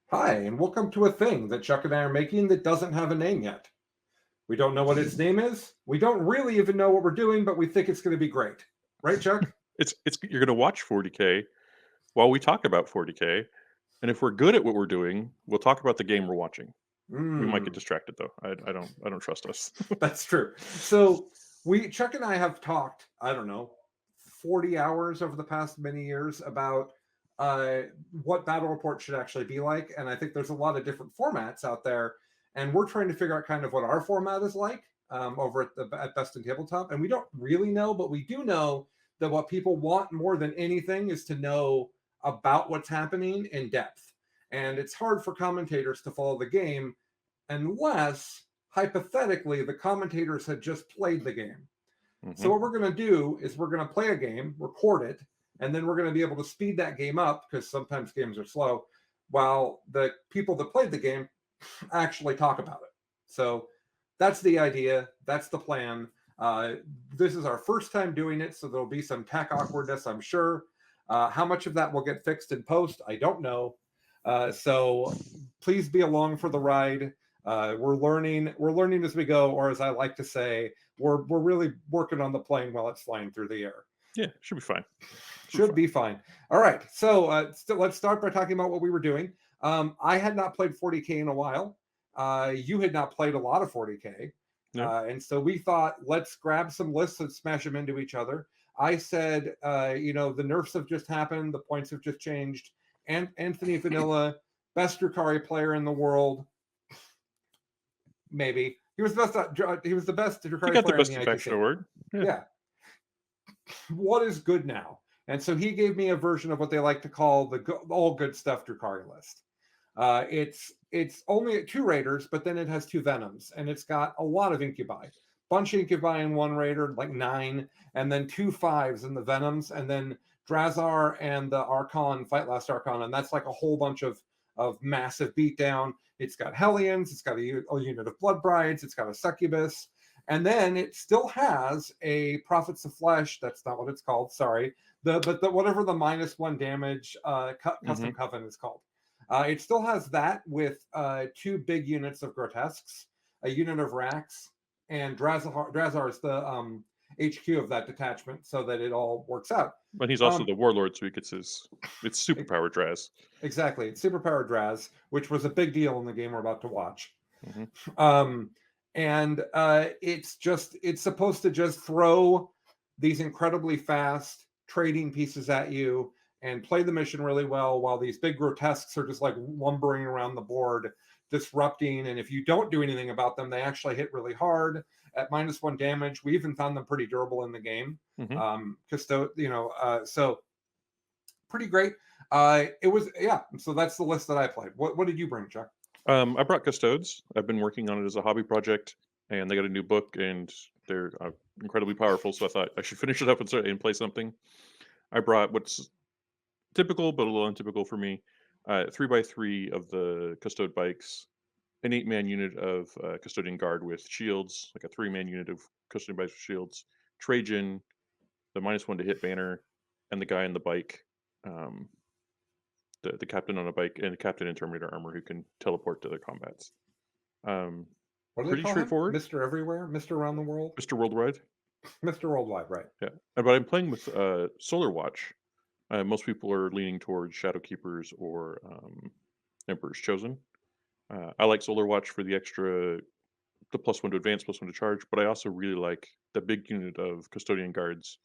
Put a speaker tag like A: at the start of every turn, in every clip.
A: Hi, and welcome to a thing that Chuck and I are making that doesn't have a name yet. We don't know what its name is. We don't really even know what we're doing, but we think it's going to be great. Right, Chuck?
B: It's you're going to watch 40K while we talk about 40K, and if we're good at what we're doing, we'll talk about the game we're watching. We might get
A: Mm,
B: distracted though. I don't trust us.
A: that's true. So Chuck and I have talked, I don't know, 40 hours over the past many years about uh, what battle report should actually be like. And I think there's a lot of different formats out there. And we're trying to figure out kind of what our format is like over at Best in Tabletop. And we don't really know, but we do know that what people want more than anything is to know about what's happening in depth. And it's hard for commentators to follow the game unless hypothetically the commentators had just played the game. So
B: hmm
A: what we're going to do is we're going to play a game, record it, and then we're going to be able to speed that game up because sometimes games are slow while the people that played the game actually talk about it. So that's the idea. That's the plan. Uh, this is our first time doing it, so there'll be some tech awkwardness, I'm sure. How much of that will get fixed in post, I don't know. So please be along for the ride. We're learning. We're learning as we go, or as I like to say, we're really working on the plane while it's flying through the air.
B: Yeah, should be fine. Should be
A: Should
B: fine.
A: be fine. All right. So let's start by talking about what we were doing. I had not played 40K in a while. You had not played a lot of 40K.
B: No,
A: And so we thought, let's grab some lists and smash them into each other. I said, the nerfs have just happened. The points have just changed. And Anthony Vanilla, best Drukhari player in the world. Maybe. He was the best. He was the best
B: he
A: Drukhari
B: got the
A: player in
B: best
A: the
B: faction
A: ITC.
B: award. Yeah.
A: Yeah. What is good now? And so he gave me a version of what they like to call the all good stuff Drukhari list. It's only at two raiders, but then it has two venoms, and it's got a lot of incubi. Bunch of incubi in one raider, like 9, and then 2 5s in the venoms, and then Drazhar and the Archon fight last Archon, and that's like a whole bunch of massive beatdown. It's got Hellions, it's got a unit of Blood Brides, it's got a Succubus, and then it still has a Prophets of Flesh. That's not what it's called. Sorry, the whatever the -1 damage
B: hmm
A: custom Coven is called. It still has that with two big units of Grotesques, a unit of Wracks, and Drazhar is the HQ of that detachment, so that it all works out.
B: But he's also
A: Um,
B: the warlord, so he gets his it's
A: e-
B: superpower Draz.
A: exactly, it's superpowered Draz, which was a big deal in the game we're about to watch.
B: hmm
A: Um, and it's supposed to just throw these incredibly fast trading pieces at you and play the mission really well while these big grotesques are just like lumbering around the board disrupting, and if you don't do anything about them they actually hit really hard at -1 damage. We even found them pretty durable in the game.
B: hmm
A: So pretty great. It was, yeah, so that's the list that I played. What did you bring, Chuck?
B: I brought Custodes. I've been working on it as a hobby project, and they got a new book, and they're incredibly powerful. So I thought I should finish it up and play something. I brought what's typical but a little untypical for me. 3x3 of the Custode bikes, an 8-man unit of Custodian Guard with shields, like a 3-man unit of Custodian bikes with shields, Trajan, the -1 to hit banner, and the guy on the bike, um, the captain on a bike, and the captain in Terminator armor who can teleport to their combats. Um,
A: What do they
B: Pretty
A: call him?
B: straightforward.
A: Mr. Everywhere? Mr. Around the World?
B: Mr. Worldwide.
A: Mr. Worldwide, right.
B: Yeah. But I'm playing with Solar Watch. Most people are leaning towards Shadow Keepers or Emperor's Chosen. I like Solar Watch for the extra, the +1 to advance, +1 to charge, but I also really like the big unit of Custodian Guards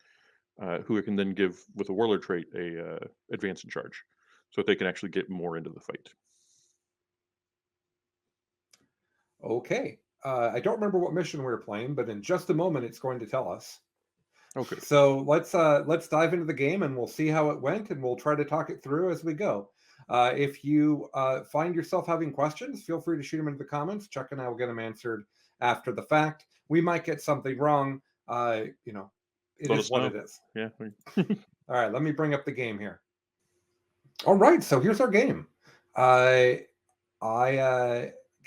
B: who I can then give with a Warlord trait a advance and charge, so that they can actually get more into the fight.
A: Okay. I don't remember what mission we were playing, but in just a moment it's going to tell us.
B: Oh, good.
A: So let's dive into the game and we'll see how it went and we'll try to talk it through as we go. If you find yourself having questions, feel free to shoot them into the comments. Chuck and I will get them answered after the fact. We might get something wrong. It
B: Let
A: is
B: us
A: what
B: know.
A: it is.
B: Yeah.
A: All right, let me bring up the game here. All right, so here's our game. I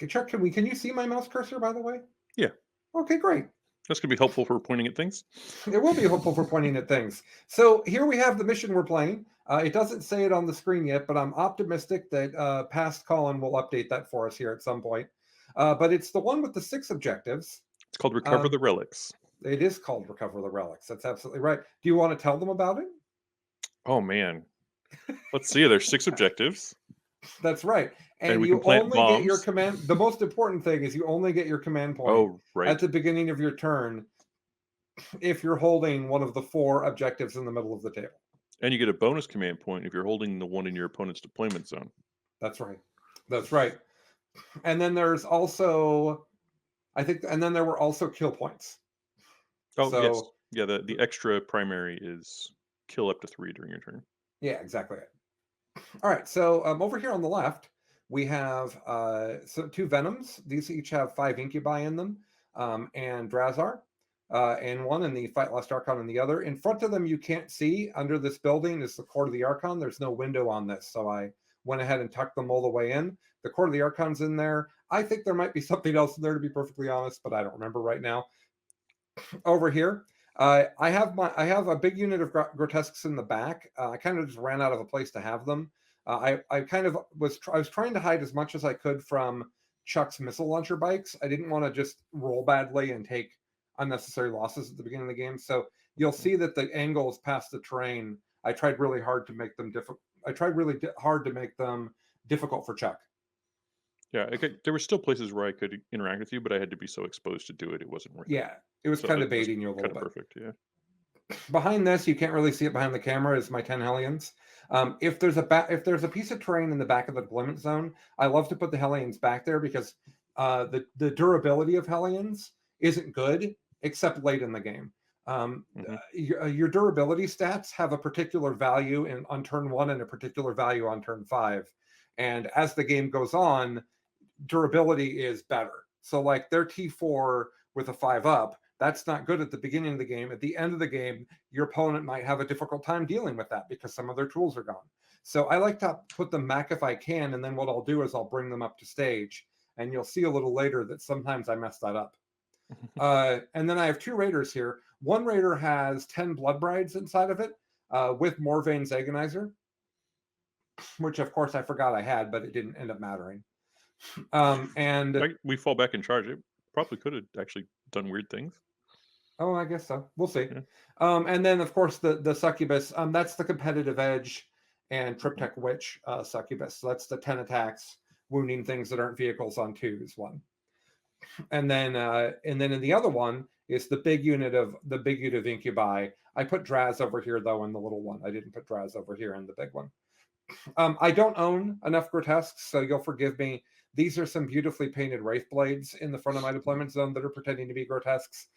A: Chuck, can you see my mouse cursor by the way?
B: Yeah.
A: Okay, great.
B: That's going to be helpful for pointing at things.
A: It will be helpful for pointing at things. So here we have the mission we're playing. It doesn't say it on the screen yet, but I'm optimistic that past Colin will update that for us here at some point. But it's the one with the 6 objectives.
B: It's called Recover the Relics.
A: It is called Recover the Relics. That's absolutely right. Do you want to tell them about it?
B: Oh, man. Let's see. There's 6 objectives.
A: That's right. And
B: we
A: you
B: can plant
A: only get your
B: bombs.
A: command. The most important thing is you only get your command point
B: right.
A: at the beginning of your turn if you're holding one of the 4 objectives in the middle of the table.
B: And you get a bonus command point if you're holding the one in your opponent's deployment zone.
A: That's right. That's right. And then there's also, and then there were also kill points.
B: Oh, so, yes. Yeah, the extra primary is kill up to 3 during your turn.
A: Yeah, exactly. All right, so over here on the left, we have 2 Venoms. These each have 5 Incubi in them, and Drazhar in one, and the Fight Last Archon in the other. In front of them, you can't see. Under this building is the Court of the Archon. There's no window on this, so I went ahead and tucked them all the way in. The Court of the Archon's in there. I think there might be something else in there, to be perfectly honest, but I don't remember right now. Over here, I have a big unit of Grotesques in the back. I kind of just ran out of a place to have them. I was trying to hide as much as I could from Chuck's missile launcher bikes. I didn't want to just roll badly and take unnecessary losses at the beginning of the game. So you'll see that the angles past the terrain, I tried really hard to make them difficult. I tried really hard to make them difficult for Chuck.
B: Yeah, there were still places where I could interact with you, but I had to be so exposed to do it, it wasn't worth it.
A: Yeah, it was kind of baiting you a little bit.
B: Perfect, yeah.
A: Behind this, you can't really see it behind the camera, is my 10 Hellions. If there's a piece of terrain in the back of the deployment zone, I love to put the Hellions back there because the durability of Hellions isn't good, except late in the game. Your durability stats have a particular value on turn 1 and a particular value on turn 5. And as the game goes on, durability is better. So like their T4 with a 5-up, that's not good at the beginning of the game. At the end of the game, your opponent might have a difficult time dealing with that because some of their tools are gone. So I like to put them back if I can, and then what I'll do is I'll bring them up to stage, and you'll see a little later that sometimes I mess that up. And then I have 2 raiders here. One raider has 10 blood brides inside of it with Morvane's Agonizer, which of course I forgot I had, but it didn't end up mattering. And
B: we fall back in charge. It probably could have actually done weird things.
A: Oh, I guess so. We'll see. Yeah. And then, of course, the Succubus. That's the competitive edge and Triptych Witch Succubus. So that's the 10 attacks, wounding things that aren't vehicles on 2s one. And then in the other one is the big unit of Incubi. I put Draz over here though in the little one. I didn't put Draz over here in the big one. I don't own enough Grotesques, so you'll forgive me. These are some beautifully painted Wraith Blades in the front of my deployment zone that are pretending to be Grotesques.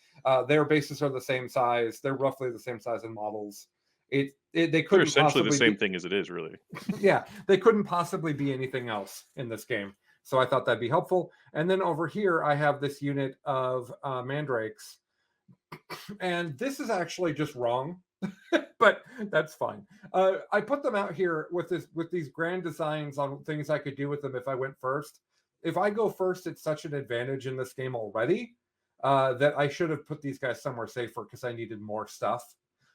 A: Their bases are the same size. They're roughly the same size in models. They couldn't.
B: They're essentially the same thing as it is, really.
A: Yeah, they couldn't possibly be anything else in this game. So I thought that'd be helpful. And then over here, I have this unit of Mandrakes. And this is actually just wrong, but that's fine. I put them out here with these grand designs on things I could do with them if I went first. If I go first, it's such an advantage in this game already that I should have put these guys somewhere safer because I needed more stuff.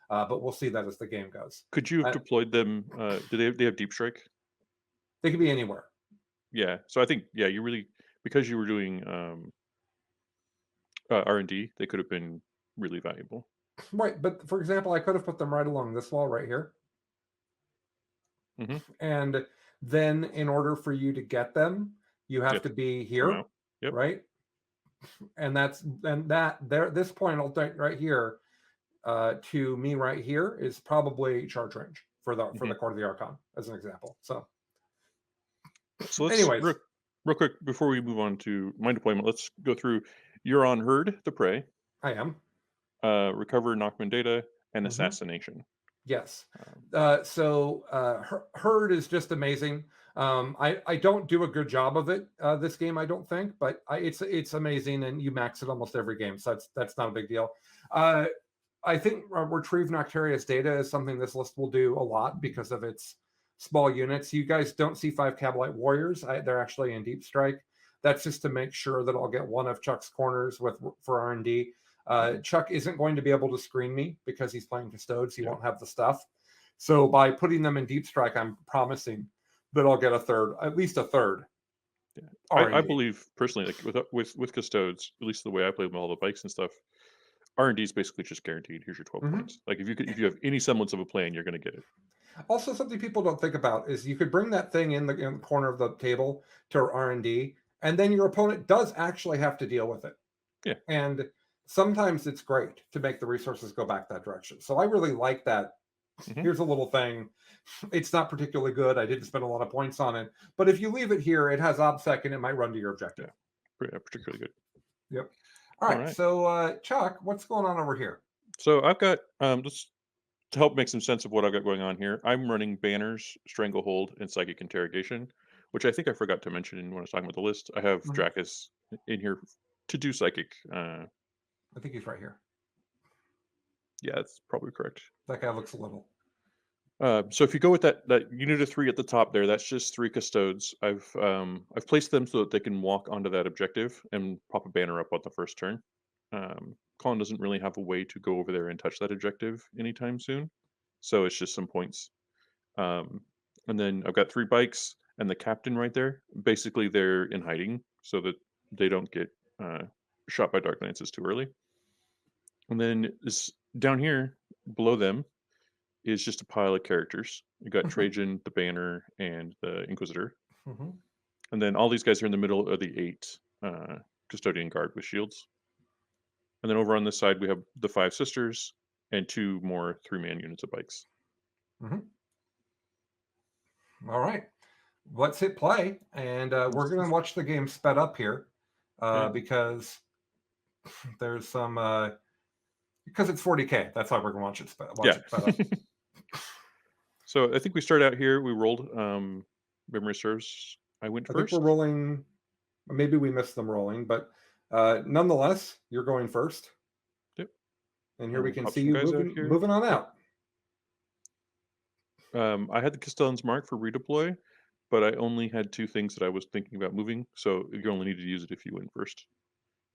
A: But we'll see that as the game goes.
B: Could you have deployed them? Do they have Deep Strike?
A: They could be anywhere.
B: Yeah. So I think, you really, because you were doing R&D, they could have been really valuable.
A: Right. But for example, I could have put them right along this wall right here. And then in order for you to get them, you have to be here, right? And this point right here to me right here is probably charge range for the Court of the Archon as an example. So
B: let's real quick before we move on to my deployment, let's go through. You're on Herd the Prey.
A: I am.
B: Recover Knockman data and Assassination.
A: Yes. So Herd is just amazing. I don't do a good job of it this game, I don't think, but it's amazing, and you max it almost every game, so that's not a big deal. I think Retrieve Noctarius data is something this list will do a lot because of its small units. You guys don't see 5 Cabalite Warriors. They're actually in Deep Strike. That's just to make sure that I'll get one of Chuck's corners for R&D. Chuck isn't going to be able to screen me because he's playing Custodes. He won't have the stuff. So by putting them in Deep Strike, I'm promising that I'll get at least a third.
B: Yeah. I
A: R&D.
B: believe personally, like with Custodes, at least the way I play with all the bikes and stuff, R&D is basically just guaranteed. Here's your 12 points. Like if you have any semblance of a plan, you're going to get it.
A: Also, something people don't think about is you could bring that thing in the corner of the table to R&D, and then your opponent does actually have to deal with it.
B: Yeah.
A: And sometimes it's great to make the resources go back that direction. So I really like that. Here's a little thing. It's not particularly good. I didn't spend a lot of points on it. But if you leave it here, it has OBSEC and it might run to your objective.
B: Yeah, particularly good.
A: Yep. All right. So, Chuck, what's going on over here?
B: So I've got, just to help make some sense of what I've got going on here, I'm running Banners, Stranglehold, and Psychic Interrogation, which I think I forgot to mention when I was talking about the list. I have Dracus in here to do Psychic.
A: I think he's right here.
B: Yeah, that's probably correct.
A: That guy looks a little.
B: So if you go with that unit of 3 at the top there, that's just 3 Custodes. I've placed them so that they can walk onto that objective and pop a banner up on the first turn. Colin doesn't really have a way to go over there and touch that objective anytime soon, so it's just some points. And then I've got 3 bikes and the captain right there. Basically, they're in hiding so that they don't get shot by Dark Lances too early. And then down here below them is just a pile of characters. You got Trajan, the Banner, and the Inquisitor. And then all these guys are in the middle of the 8 Custodian Guard with shields. And then over on this side, we have the 5 Sisters and 2 more 3-man units of bikes.
A: All right. Let's hit play. And we're going to watch the game sped up here because there's some... because it's 40K. That's why we're going to watch it sped up.
B: So I think we start out here. We rolled. Memory serves. I went first.
A: I think we're rolling. Maybe we missed them rolling, but nonetheless, you're going first.
B: Yep.
A: And here we can see you moving on out.
B: I had the Castellan's Mark for redeploy, but I only had 2 things that I was thinking about moving, so you only need to use it if you went first.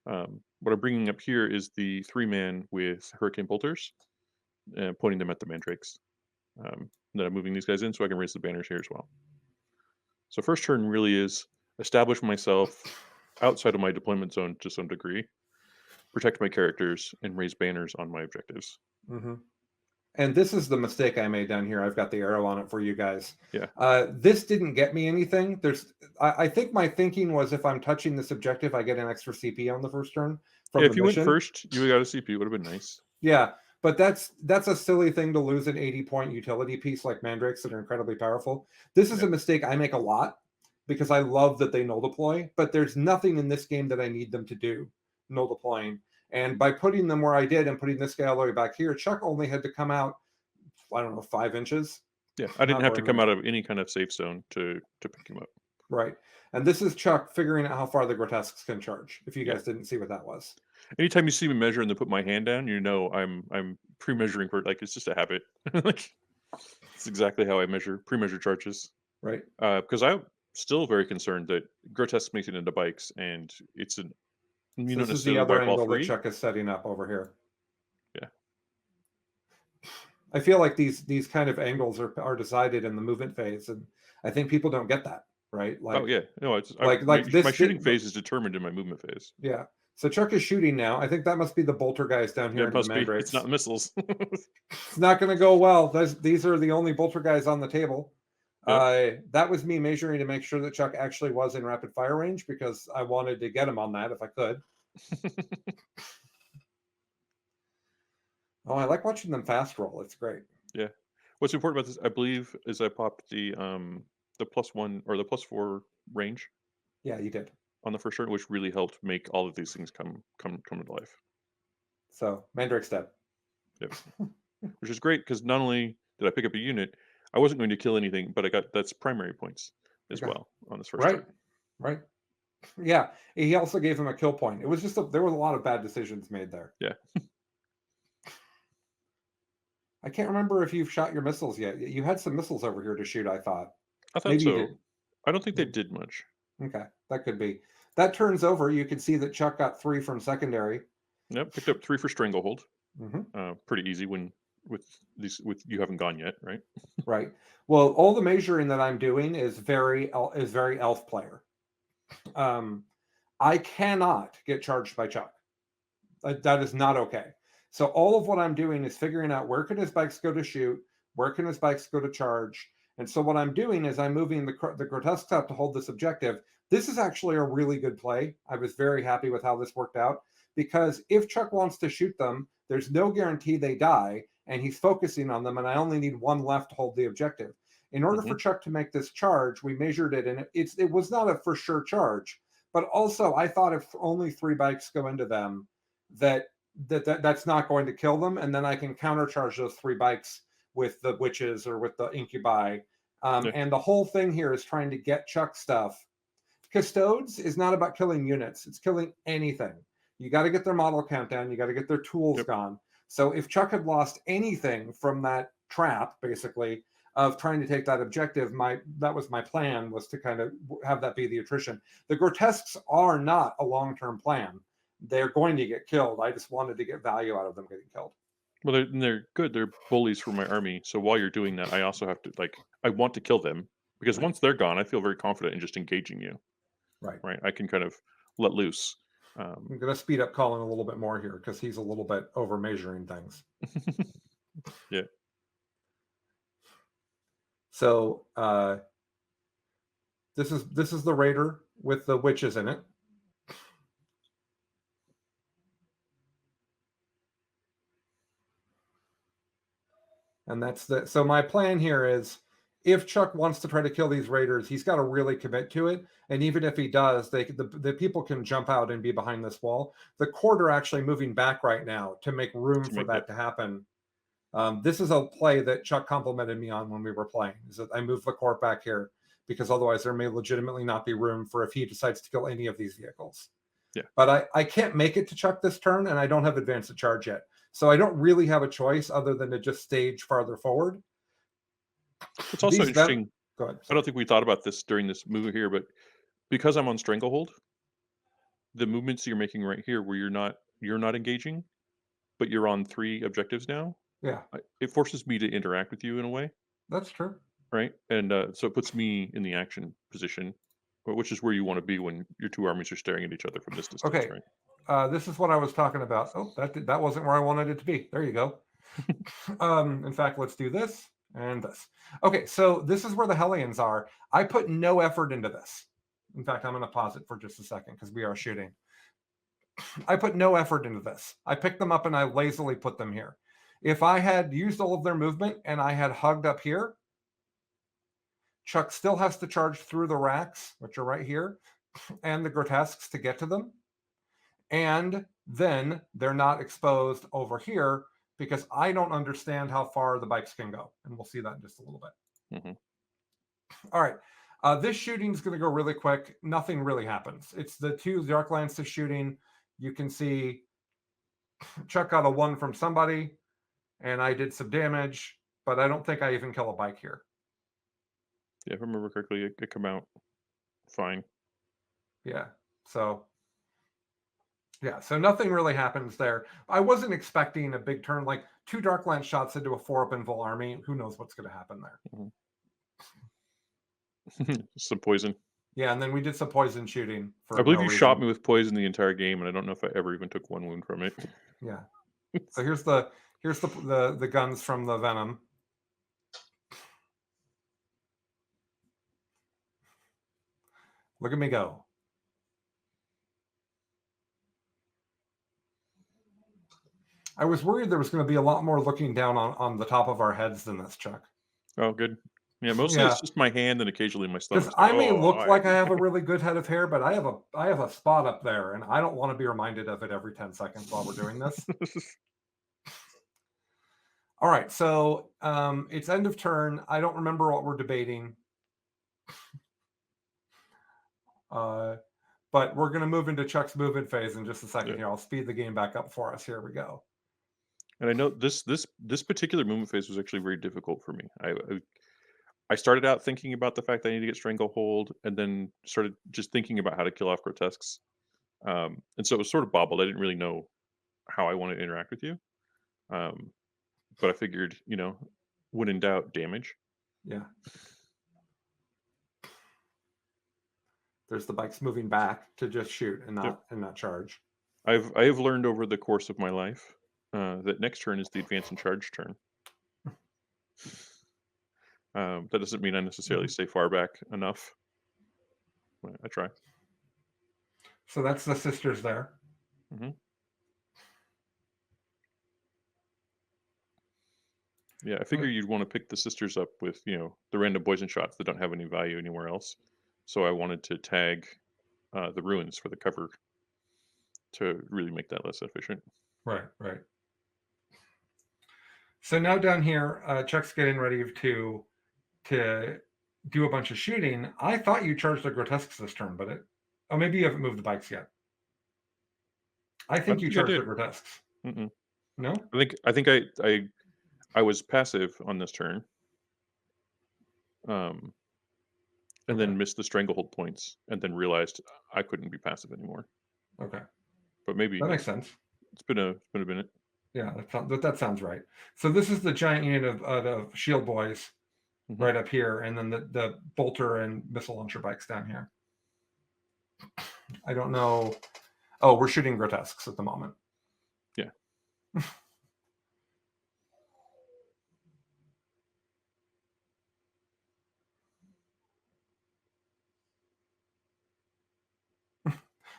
B: What I'm bringing up here is the 3-man with Hurricane Bolters, pointing them at the Mandrakes. Then I'm moving these guys in so I can raise the banners here as well. So first turn really is establish myself outside of my deployment zone to some degree, protect my characters, and raise banners on my objectives.
A: And this is the mistake I made down here. I've got the arrow on it for you guys.
B: Yeah.
A: This didn't get me anything. I think my thinking was if I'm touching this objective, I get an extra CP on the first turn.
B: If you went first, you got a CP. It would have been nice.
A: Yeah. But that's a silly thing to lose an 80-point utility piece like Mandrakes that are incredibly powerful. This is a mistake I make a lot because I love that they null deploy, but there's nothing in this game that I need them to do null deploying. And by putting them where I did and putting this guy all the way back here, Chuck only had to come out, I don't know, 5 inches.
B: Yeah, I didn't have to come out of any kind of safe zone to pick him up.
A: Right. And this is Chuck figuring out how far the Grotesques can charge, if you guys didn't see what that was.
B: Anytime you see me measure and then put my hand down, you know I'm pre-measuring for, like, it's just a habit. Like, it's exactly how I pre-measure charges.
A: Right.
B: Because I'm still very concerned that Grotesque makes it into bikes, and it's an
A: this is the other angle that Chuck is setting up over here.
B: Yeah.
A: I feel like these kind of angles are decided in the movement phase, and I think people don't get that, right?
B: Like, oh yeah, no, it's my shooting phase is determined in my movement phase.
A: Yeah. So Chuck is shooting now. I think that must be the bolter guys down here in the Mandrakes.
B: It's not missiles.
A: It's not going to go well. These are the only bolter guys on the table. Yep. That was me measuring to make sure that Chuck actually was in rapid fire range because I wanted to get him on that if I could. Oh, I like watching them fast roll. It's great.
B: Yeah. What's important about this, I believe, is I popped the +1 or the +4 range.
A: Yeah, you did.
B: On the first turn, which really helped make all of these things come to life.
A: So Mandrake's dead.
B: Yep. Which is great because not only did I pick up a unit, I wasn't going to kill anything, but that's primary points as well on this first turn.
A: Right. Yeah. He also gave him a kill point. It was just there was a lot of bad decisions made there.
B: Yeah.
A: I can't remember if you've shot your missiles yet. You had some missiles over here to shoot, I thought.
B: I thought so. I don't think they did much.
A: Okay, that could be. That turns over. You can see that Chuck got 3 from secondary.
B: Yep, picked up 3 for Stranglehold.
A: Hmm.
B: Pretty easy when with you haven't gone yet, right?
A: Right. Well, all the measuring that I'm doing is very elf player. Um, I cannot get charged by Chuck. That is not okay. So all of what I'm doing is figuring out where can his bikes go to shoot, where can his bikes go to charge. And so what I'm doing is I'm moving the Grotesques out to hold this objective. This is actually a really good play. I was very happy with how this worked out because if Chuck wants to shoot them, there's no guarantee they die, and he's focusing on them, and I only need one left to hold the objective. In order for
B: Mhm.
A: Chuck to make this charge, we measured it, and it was not a for sure charge. But also, I thought if only 3 bikes go into them, that's not going to kill them, and then I can countercharge those 3 bikes with the witches or with the incubi.
B: Yeah.
A: And the whole thing here is trying to get Chuck stuff. Custodes is not about killing units; it's killing anything. You got to get their model count down. You got to get their tools
B: Yep.
A: gone. So if Chuck had lost anything from that trap, basically of trying to take that objective, that was my plan, was to kind of have that be the attrition. The Grotesques are not a long-term plan. They're going to get killed. I just wanted to get value out of them getting killed.
B: Well, they're good. They're bullies for my army. So while you're doing that, I also have to I want to kill them because
A: Right.
B: once they're gone, I feel very confident in just engaging you.
A: Right.
B: Right? I can kind of let loose.
A: I'm going to speed up Colin a little bit more here because he's a little bit over measuring things.
B: Yeah.
A: So this is the raider with the witches in it. And so my plan here is if Chuck wants to try to kill these raiders, he's got to really commit to it. And even if he does, the people can jump out and be behind this wall. The court are actually moving back right now to make room
B: To
A: for
B: make
A: that
B: it.
A: to happen. This is a play that Chuck complimented me on when we were playing. Is that I moved the court back here because otherwise there may legitimately not be room for if he decides to kill any of these vehicles.
B: Yeah.
A: But I can't make it to Chuck this turn, and I don't have advance to charge yet. So I don't really have a choice other than to just stage farther forward.
B: What's also
A: These ven-
B: interesting,
A: Go ahead.
B: I don't think we thought about this during this move here, but because I'm on Stranglehold, the movements you're making right here where you're not engaging, but you're on 3 objectives now,
A: Yeah,
B: it forces me to interact with you in a way,
A: that's true.
B: right? And so it puts me in the action position, which is where you want to be when your 2 armies are staring at each other from this distance,
A: Okay,
B: right?
A: this is what I was talking about. Oh, that wasn't where I wanted it to be. There you go. In fact, let's do this and this. Okay, so this is where the Hellions are. I put no effort into this. In fact, I'm going to pause it for just a second because we are shooting. I put no effort into this. I picked them up and I lazily put them here. If I had used all of their movement and I had hugged up here, Chuck still has to charge through the Wracks, which are right here, and the Grotesques to get to them. And then they're not exposed over here because I don't understand how far the bikes can go. And we'll see that in just a little bit.
B: Hmm.
A: All right. This shooting is going to go really quick. Nothing really happens. It's the 2 Dark Lances shooting. You can see Chuck got a 1 from somebody, and I did some damage, but I don't think I even kill a bike here.
B: Yeah, if I remember correctly, it come out fine.
A: Yeah. So nothing really happens there. I wasn't expecting a big turn, like 2 Dark Lance shots into a 4 up invul army. Who knows what's going to happen there?
B: Mhm. Some poison.
A: Yeah, and then we did some poison shooting
B: I
A: for
B: believe
A: no
B: you
A: reason.
B: shot me with poison the entire game, and I don't know if I ever even took 1 wound from it.
A: Yeah. So here's the guns from the venom. Look at me go. I was worried there was going to be a lot more looking down on the top of our heads than this, Chuck.
B: Oh, good. Yeah, mostly
A: Yeah,
B: it's just my hand and occasionally my
A: because
B: stomach.
A: I may look like I have a really good head of hair, but I have a spot up there, and I don't want to be reminded of it every 10 seconds while we're doing this. All right, so it's end of turn. I don't remember what we're debating. But we're going to move into Chuck's movement phase in just a second here. I'll speed the game back up for us. Here we go.
B: And I know this particular movement phase was actually very difficult for me. I started out thinking about the fact that I need to get Stranglehold, and then started just thinking about how to kill off Grotesques. And so it was sort of bobbled. I didn't really know how I want to interact with you. But I figured, when in doubt, damage.
A: Yeah. There's the bikes moving back to just shoot and
B: Yep.
A: not charge.
B: I have learned over the course of my life that next turn is the advance and charge turn. That doesn't mean I necessarily stay far back enough. But I try.
A: So that's the sisters there.
B: hmm Yeah, I figure you'd want to pick the sisters up with, the random poison shots that don't have any value anywhere else. So I wanted to tag the ruins for the cover to really make that less efficient.
A: Right. So now down here, Chuck's getting ready to do a bunch of shooting. I thought you charged the Grotesques this turn, but maybe you haven't moved the bikes yet. I think you charged the Grotesques.
B: Mm-mm.
A: No?
B: I think I was passive on this turn. And then missed the stranglehold points, and then realized I couldn't be passive anymore.
A: Okay.
B: But maybe
A: that makes sense.
B: It's been a minute.
A: Yeah, that sounds right. So this is the giant unit of shield boys right up here, and then the bolter and missile launcher bikes down here. I don't know. Oh, we're shooting Grotesques at the moment.
B: Yeah.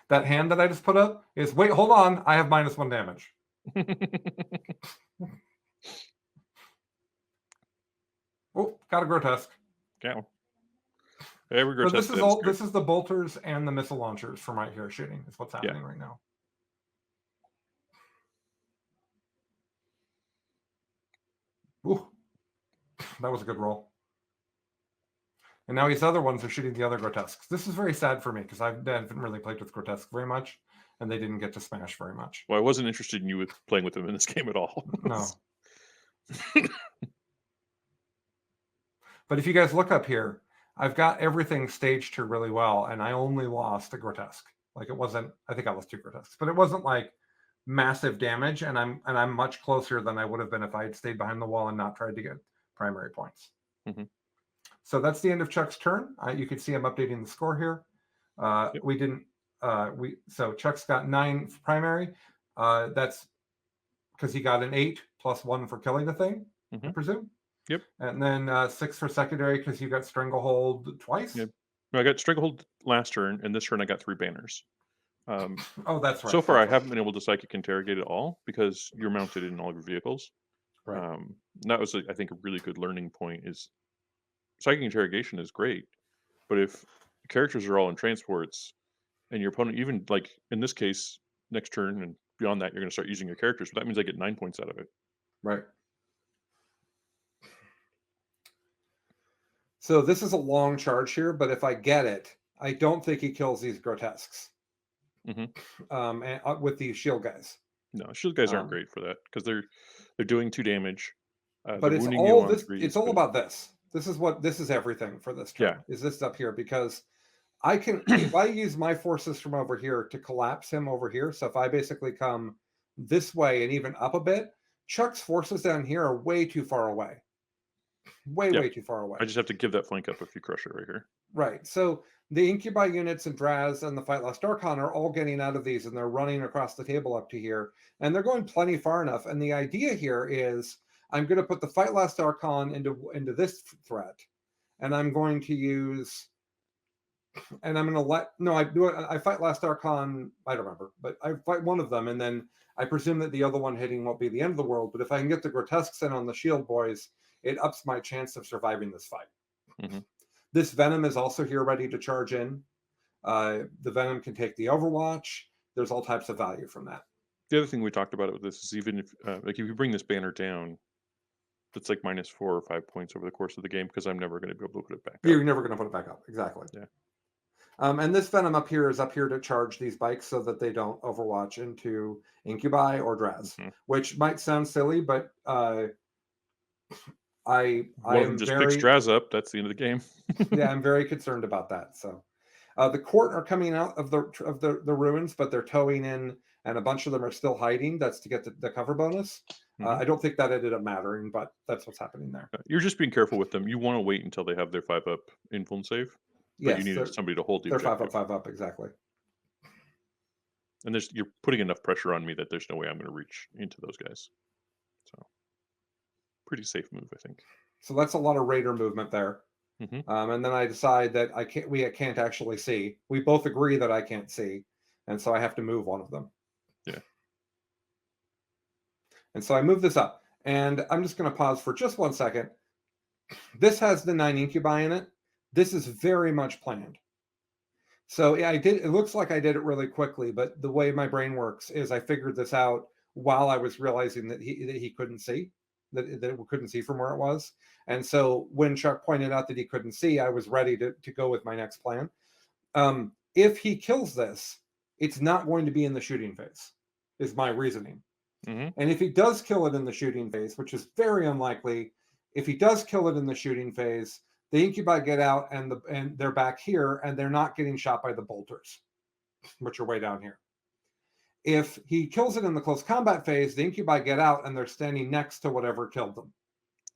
A: That hand that I just put up is, wait, hold on, I have -1 damage. Oh, got a Grotesque.
B: Got one. Every Grotesque.
A: So this is the bolters and the missile launchers from right here shooting. Is what's happening right now. Ooh, that was a good roll. And now these other ones are shooting the other Grotesques. This is very sad for me because I haven't really played with Grotesque very much, and they didn't get to smash very much.
B: Well, I wasn't interested in you playing with them in this game at all.
A: No. But if you guys look up here, I've got everything staged here really well, and I only lost a Grotesque. Like it wasn't. I think I lost 2 Grotesques, but it wasn't like massive damage, and I'm much closer than I would have been if I had stayed behind the wall and not tried to get primary points. So that's the end of Chuck's turn. You can see I'm updating the score here.
B: Yep.
A: We didn't. So Chuck's got 9 primary. That's because he got an 8 plus 1 for killing the thing, I presume.
B: Yep.
A: And then 6 for secondary because you got Stranglehold twice.
B: Yep. No, I got Stranglehold last turn, and this turn I got 3 banners.
A: Oh, that's right.
B: So far, I haven't been able to psychic interrogate at all because you're mounted in all of your vehicles.
A: Right.
B: That was, I think, a really good learning point. Is psychic interrogation is great, but if characters are all in transports, and your opponent, even like in this case, next turn and beyond that, you're going to start using your characters. But that means I get 9 points out of it.
A: Right. So this is a long charge here, but if I get it, I don't think he kills these Grotesques. And with these shield guys.
B: No, shield guys aren't great for that because they're doing 2 damage.
A: But it's all this. It's all about this. This is everything for this turn.
B: Yeah.
A: Is this up here because I can if I use my forces from over here to collapse him over here. So if I basically come this way and even up a bit, Chuck's forces down here are way too far away. Way too far away.
B: I just have to give that flank up if you crush it right here.
A: Right. So the Incubi units and Draz and the Fight Last Archon are all getting out of these, and they're running across the table up to here, and they're going plenty far enough. And the idea here is I'm going to put the Fight Last Archon into this threat, and I'm going to use, and I'm going to I Fight Last Archon, I don't remember, but I fight one of them, and then I presume that the other one hitting won't be the end of the world, but if I can get the Grotesques in on the shield boys, it ups my chance of surviving this fight. This Venom is also here ready to charge in. The Venom can take the Overwatch. There's all types of value from that.
B: The other thing we talked about with this is even if if you bring this banner down, it's like -4 or 5 points over the course of the game because I'm never going to be able to put it back up.
A: You're never going to put it back up. Exactly.
B: Yeah.
A: And this Venom up here is up here to charge these bikes so that they don't Overwatch into Incubi or Draz, which might sound silly, but I am
B: just
A: very,
B: picks Draz up. That's the end of the game.
A: yeah, I'm very concerned about that. So the court are coming out of the ruins, but they're towing in and a bunch of them are still hiding. That's to get the cover bonus. I don't think that ended up mattering, but that's what's happening there.
B: You're just being careful with them. You want to wait until they have their 5-up influence save, but you
A: Yes,
B: needed somebody to hold the
A: they're
B: objective.
A: 5-up, exactly.
B: And you're putting enough pressure on me that there's no way I'm going to reach into those guys. So, pretty safe move, I think.
A: So that's a lot of raider movement there. And then I decide that we can't actually see. We both agree that I can't see, and so I have to move one of them.
B: Yeah.
A: And so I move this up, and I'm just going to pause for just 1 second. This has the 9 incubi in it. This is very much planned. So yeah, it looks like I did it really quickly, but the way my brain works is I figured this out while I was realizing that he couldn't see, that we couldn't see from where it was. And so when Chuck pointed out that he couldn't see, I was ready to go with my next plan. If he kills this, it's not going to be in the shooting phase, is my reasoning. And if he does kill it in the shooting phase, which is very unlikely, if he does kill it in the shooting phase, the incubi get out and they're back here and they're not getting shot by the bolters, which are way down here. If he kills it in the close combat phase, the incubi get out and they're standing next to whatever killed them.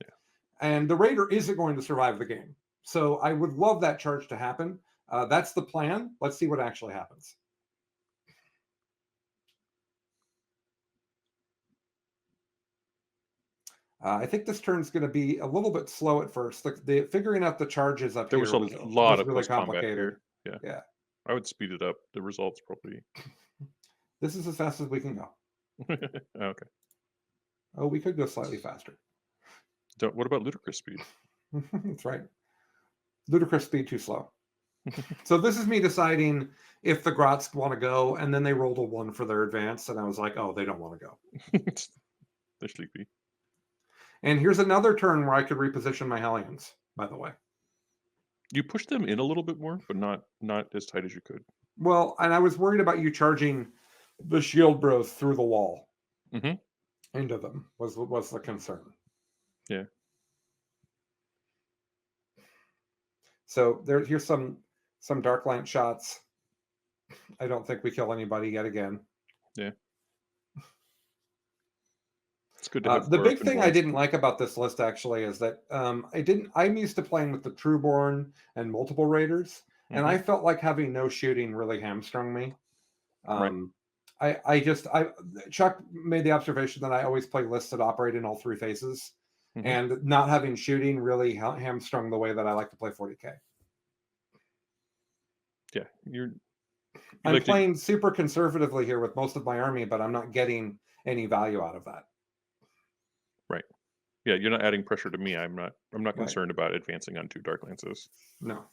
B: Yeah.
A: And the raider isn't going to survive the game. So I would love that charge to happen. That's the plan. Let's see what actually happens. I think this turn's going to be a little bit slow at first. The figuring out the charges up
B: there
A: here
B: was a lot of
A: really
B: close combat
A: complicated.
B: here.
A: Yeah.
B: I would speed it up. The results probably.
A: This is as fast as we can go.
B: Okay.
A: Oh, we could go slightly faster.
B: What about ludicrous speed?
A: That's right. Ludicrous speed too slow. So this is me deciding if the Grotesques want to go, and then they rolled a 1 for their advance, and I was like, oh, they don't want to go.
B: They're sleepy.
A: And here's another turn where I could reposition my Hellions, by the way.
B: You pushed them in a little bit more, but not as tight as you could.
A: Well, and I was worried about you charging the shield bros through the wall into them was the concern.
B: Yeah.
A: So here's some dark lance shots. I don't think we kill anybody yet again.
B: Yeah. It's good to have
A: the big thing I didn't like about this list actually is that I'm used to playing with the Trueborn and multiple raiders, and I felt like having no shooting really hamstrung me. Chuck made the observation that I always play lists that operate in all 3 phases, and not having shooting really hamstrung the way that I like to play 40k.
B: Yeah,
A: I'm playing super conservatively here with most of my army, but I'm not getting any value out of that.
B: Right. Yeah, you're not adding pressure to me. I'm not concerned about advancing on 2 dark lances.
A: No.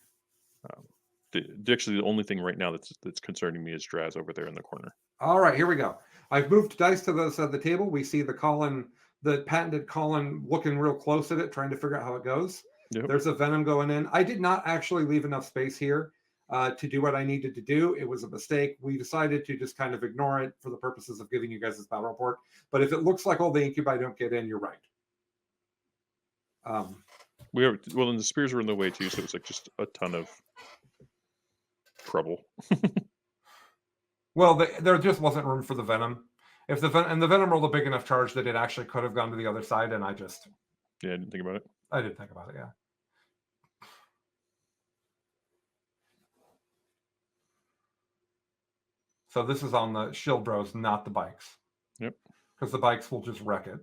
B: Actually, the only thing right now that's concerning me is Drazhar over there in the corner.
A: All right, here we go. I've moved dice to the side of the table. We see the patented Colin looking real close at it, trying to figure out how it goes. Yep. There's a venom going in. I did not actually leave enough space here to do what I needed to do. It was a mistake. We decided to just kind of ignore it for the purposes of giving you guys this battle report. But if it looks like all the incubi don't get in, you're right.
B: And the spears were in the way too, so it was like just a ton of trouble.
A: Well, there just wasn't room for the venom. If the venom rolled a big enough charge that it actually could have gone to the other side, and I
B: didn't think about it.
A: I didn't think about it. Yeah. So this is on the shield bros, not the bikes.
B: Yep. Because
A: the bikes will just wreck it.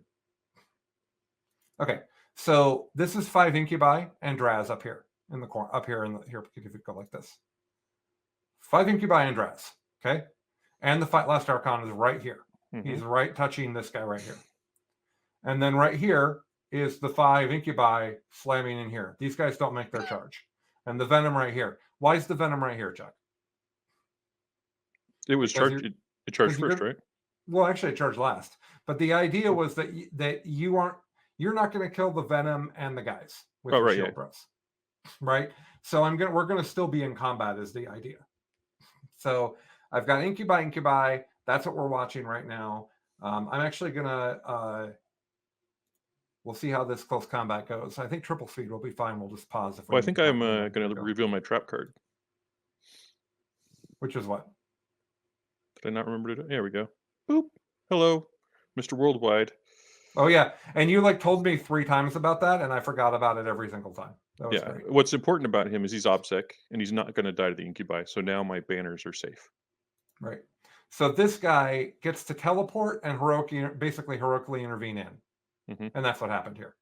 A: Okay, so this is 5 incubi and Drazhar up here in the corner. Up here here, if you go like this. 5 incubi and Drazhar. Okay, and the last Archon is right here. He's right touching this guy right here. And then right here is the 5 incubi slamming in here. These guys don't make their charge. And the venom right here. Why is the venom right here, Chuck?
B: It was charged. It charged first, right?
A: Well, actually, it charged last. But the idea was that you're not going to kill the venom and the guys with the shield bros, right? So we're going to still be in combat is the idea. So I've got incubi. That's what we're watching right now. I'm actually gonna. We'll see how this close combat goes. I think triple speed will be fine. We'll just pause.
B: I think I'm going to reveal my trap card.
A: Which is what?
B: Did I not remember to do? There we go. Boop. Hello, Mr. Worldwide.
A: Oh yeah, and you like told me 3 times about that, and I forgot about it every single time. That was
B: Yeah.
A: great.
B: What's important about him is he's obsec, and he's not going to die to the incubi. So now my banners are safe.
A: Right. So this guy gets to teleport and basically heroically intervene in,
B: Hmm.
A: and that's what happened here.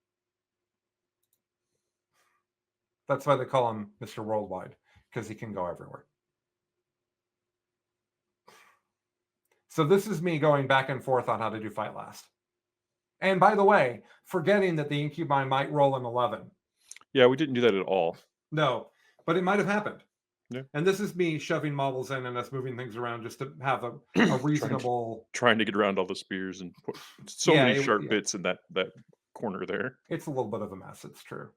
A: That's why they call him Mr. Worldwide, because he can go everywhere. So this is me going back and forth on how to do fight last. And by the way, forgetting that the incubi might roll an 11.
B: Yeah, we didn't do that at all.
A: No, but it might have happened.
B: Yeah.
A: And this is me shoving models in and us moving things around just to have a reasonable.
B: trying to get around all the spears and put
A: Yeah,
B: many sharp bits in that corner there.
A: It's a little bit of a mess. It's true.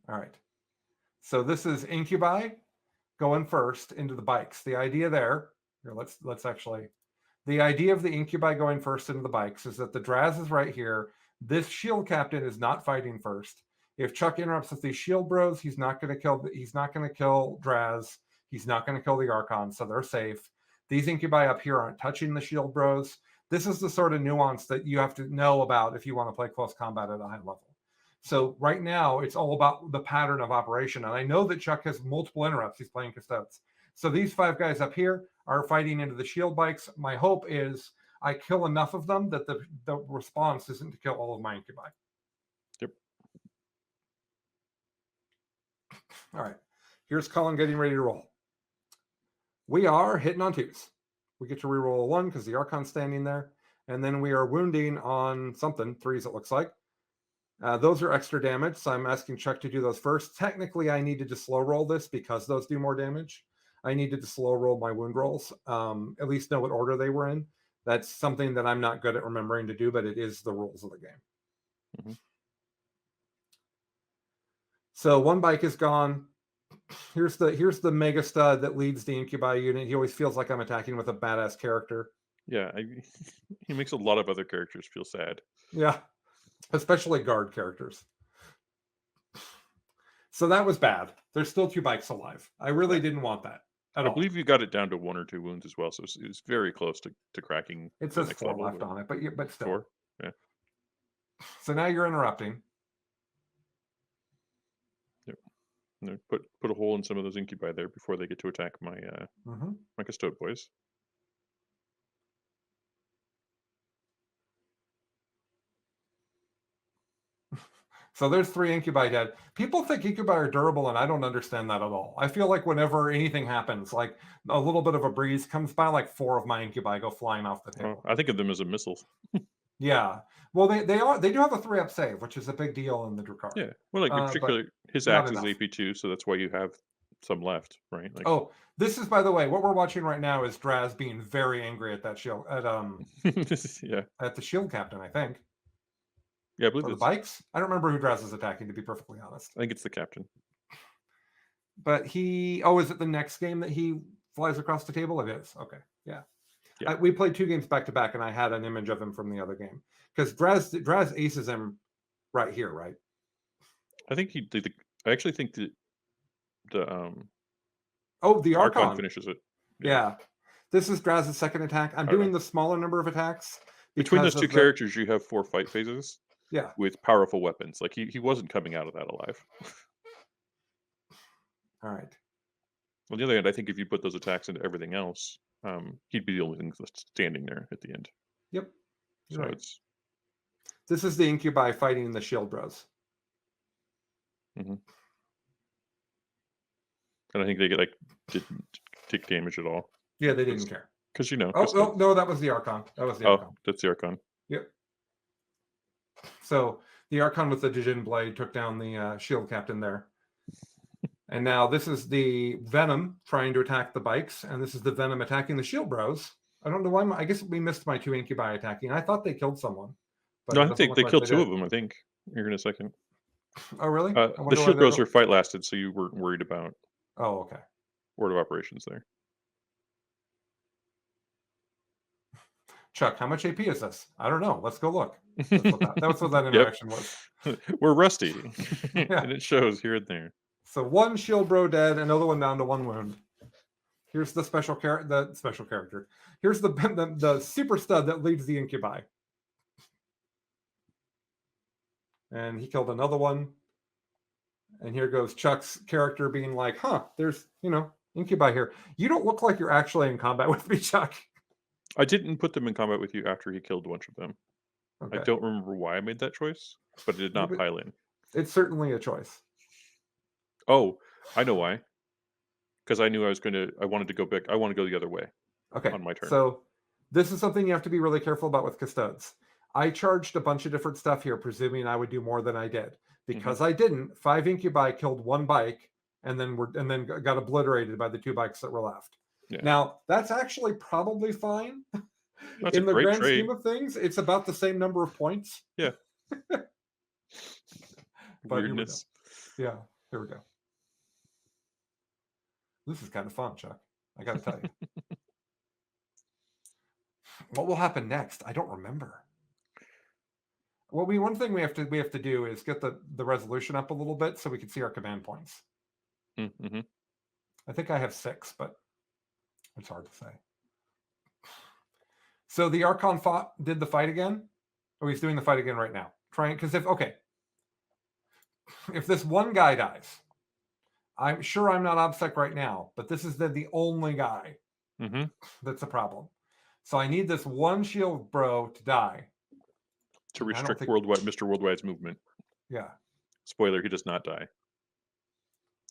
A: All right. So this is incubi going first into the bikes. The idea there, here, let's actually, the idea of the incubi going first into the bikes is that the Draz is right here. This shield captain is not fighting first. If Chuck interrupts with these shield bros, he's not going to kill Draz. He's not going to kill the Archon, so they're safe. These incubi up here aren't touching the shield bros. This is the sort of nuance that you have to know about if you want to play close combat at a high level. So right now, it's all about the pattern of operation. And I know that Chuck has multiple interrupts. He's playing Custodes. So these 5 guys up here are fighting into the shield bikes. My hope is I kill enough of them that the response isn't to kill all of my incubi.
B: Yep.
A: All right. Here's Colin getting ready to roll. We are hitting on 2s. We get to reroll a 1 because the Archon's standing there. And then we are wounding on something, 3s it looks like. Those are extra damage, so I'm asking Chuck to do those first. Technically, I needed to slow roll this because those do more damage. I needed to slow roll my wound rolls, at least know what order they were in. That's something that I'm not good at remembering to do, but it is the rules of the game.
B: Mm-hmm.
A: So 1 bike is gone. Here's the mega stud that leads the incubi unit. He always feels like I'm attacking with a badass character.
B: Yeah, he makes a lot of other characters feel sad.
A: Yeah, especially guard characters. So that was bad. There's still 2 bikes alive. I really didn't want that at all.
B: I believe you got it down to 1 or 2 wounds as well, so it's very close to cracking.
A: It says 4 left on it, but still.
B: 4? Yeah. So
A: now you're interrupting.
B: Yep. And put a hole in some of those incubi there before they get to attack my my Custode boys.
A: So there's 3 incubi dead. People think incubi are durable, and I don't understand that at all. I feel like whenever anything happens, like a little bit of a breeze comes by, like 4 of my incubi go flying off the table.
B: I think of them as a missile.
A: Yeah. Well, they do have a 3-up save, which is a big deal in the Drukhari.
B: Yeah. Well, like particularly his axe is AP2, so that's why you have some left, right? Like,
A: oh, this is, by the way, what we're watching right now is Draz being very angry at that shield at
B: yeah, at
A: the shield captain, I think.
B: Yeah, I believe
A: the bikes. I don't remember who Draz is attacking, to be perfectly honest.
B: I think it's the captain.
A: But is it the next game that he flies across the table? It is. Okay. Yeah. We played 2 games back to back, and I had an image of him from the other game because Draz aces him right here, right?
B: I think he did. I actually think the
A: the Archon
B: finishes it.
A: Yeah. This is Draz's second attack. I'm doing the smaller number of attacks.
B: Between those 2 characters, you have 4 fight phases.
A: Yeah.
B: With powerful weapons. Like he wasn't coming out of that alive.
A: All right.
B: On the other hand, I think if you put those attacks into everything else, he'd be the only thing standing there at the end.
A: Yep.
B: So
A: right.
B: This
A: is the incubi fighting the shield bros.
B: Mm-hmm. And I think they didn't take damage at all.
A: Yeah, they didn't care.
B: Because
A: no, that was the Archon. Archon.
B: That's the Archon.
A: Yep. So the Archon with the Dijin blade took down the shield captain there. And now this is the Venom trying to attack the bikes, and this is the Venom attacking the shield bros. I don't know why. I guess we missed my 2 incubi attacking. I thought they killed someone.
B: No, I think they killed 2 of them, I think. Here in a second.
A: Oh, really?
B: The shield bros are fight lasted, so you weren't worried about
A: okay.
B: order of operations there.
A: Chuck, how much AP is this? I don't know. Let's go look. That's what that interaction was.
B: We're rusty. And it shows here and there.
A: So 1 shield bro dead, another one down to 1 wound. Here's the special character. Here's the super stud that leads the incubi. And he killed another one. And here goes Chuck's character being like, huh, there's, incubi here. You don't look like you're actually in combat with me, Chuck.
B: I didn't put them in combat with you after he killed a bunch of them.
A: Okay.
B: I don't remember why I made that choice, but it did not pile in.
A: It's certainly a choice.
B: Oh, I know why. Because I knew I wanted to go back. I want to go the other way.
A: Okay.
B: On my turn.
A: So this is something you have to be really careful about with Custodes. I charged a bunch of different stuff here, presuming I would do more than I did. Because I didn't, 5 incubi killed 1 bike and then got obliterated by the 2 bikes that were left. Yeah. Now, that's actually probably fine.
B: That's
A: in the grand
B: trade.
A: scheme of things, it's about the same number of points.
B: Yeah.
A: But weirdness. Here we go. This is kind of fun, Chuck. I got to tell you. What will happen next? I don't remember. Well, one thing we have to do is get the resolution up a little bit so we can see our command points.
B: Mm-hmm.
A: I think I have 6, but it's hard to say. So the Archon did the fight again. Oh, he's doing the fight again right now. Because if this one guy dies, I'm sure I'm not OBSEC right now, but this is the only guy that's a problem. So I need this one shield bro to die.
B: To restrict Mr. Worldwide's movement.
A: Yeah.
B: Spoiler, he does not die.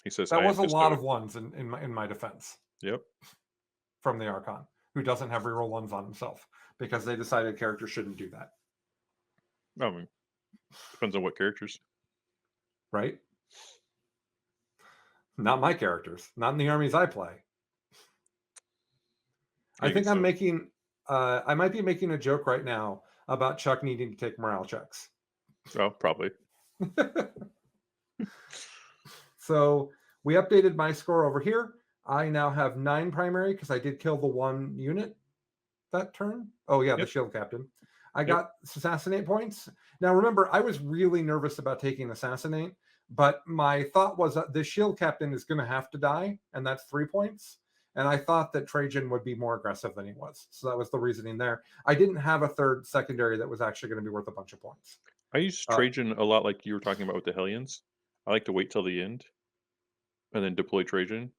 B: He says
A: that was a lot of ones in my defense.
B: Yep.
A: From the Archon, who doesn't have reroll ones on himself because they decided characters shouldn't do that.
B: I mean, depends on what characters.
A: Right? Not my characters. Not in the armies I play. I think I'm making... I might be making a joke right now about Chuck needing to take morale checks.
B: Oh, probably.
A: So we updated my score over here. I now have 9 primary because I did kill the 1 unit that turn. Oh, yeah, the shield captain. I got assassinate points. Now, remember, I was really nervous about taking assassinate, but my thought was that this shield captain is going to have to die, and that's 3 points. And I thought that Trajan would be more aggressive than he was. So that was the reasoning there. I didn't have a 3rd secondary that was actually going to be worth a bunch of points.
B: I use Trajan a lot like you were talking about with the Hellions. I like to wait till the end and then deploy Trajan.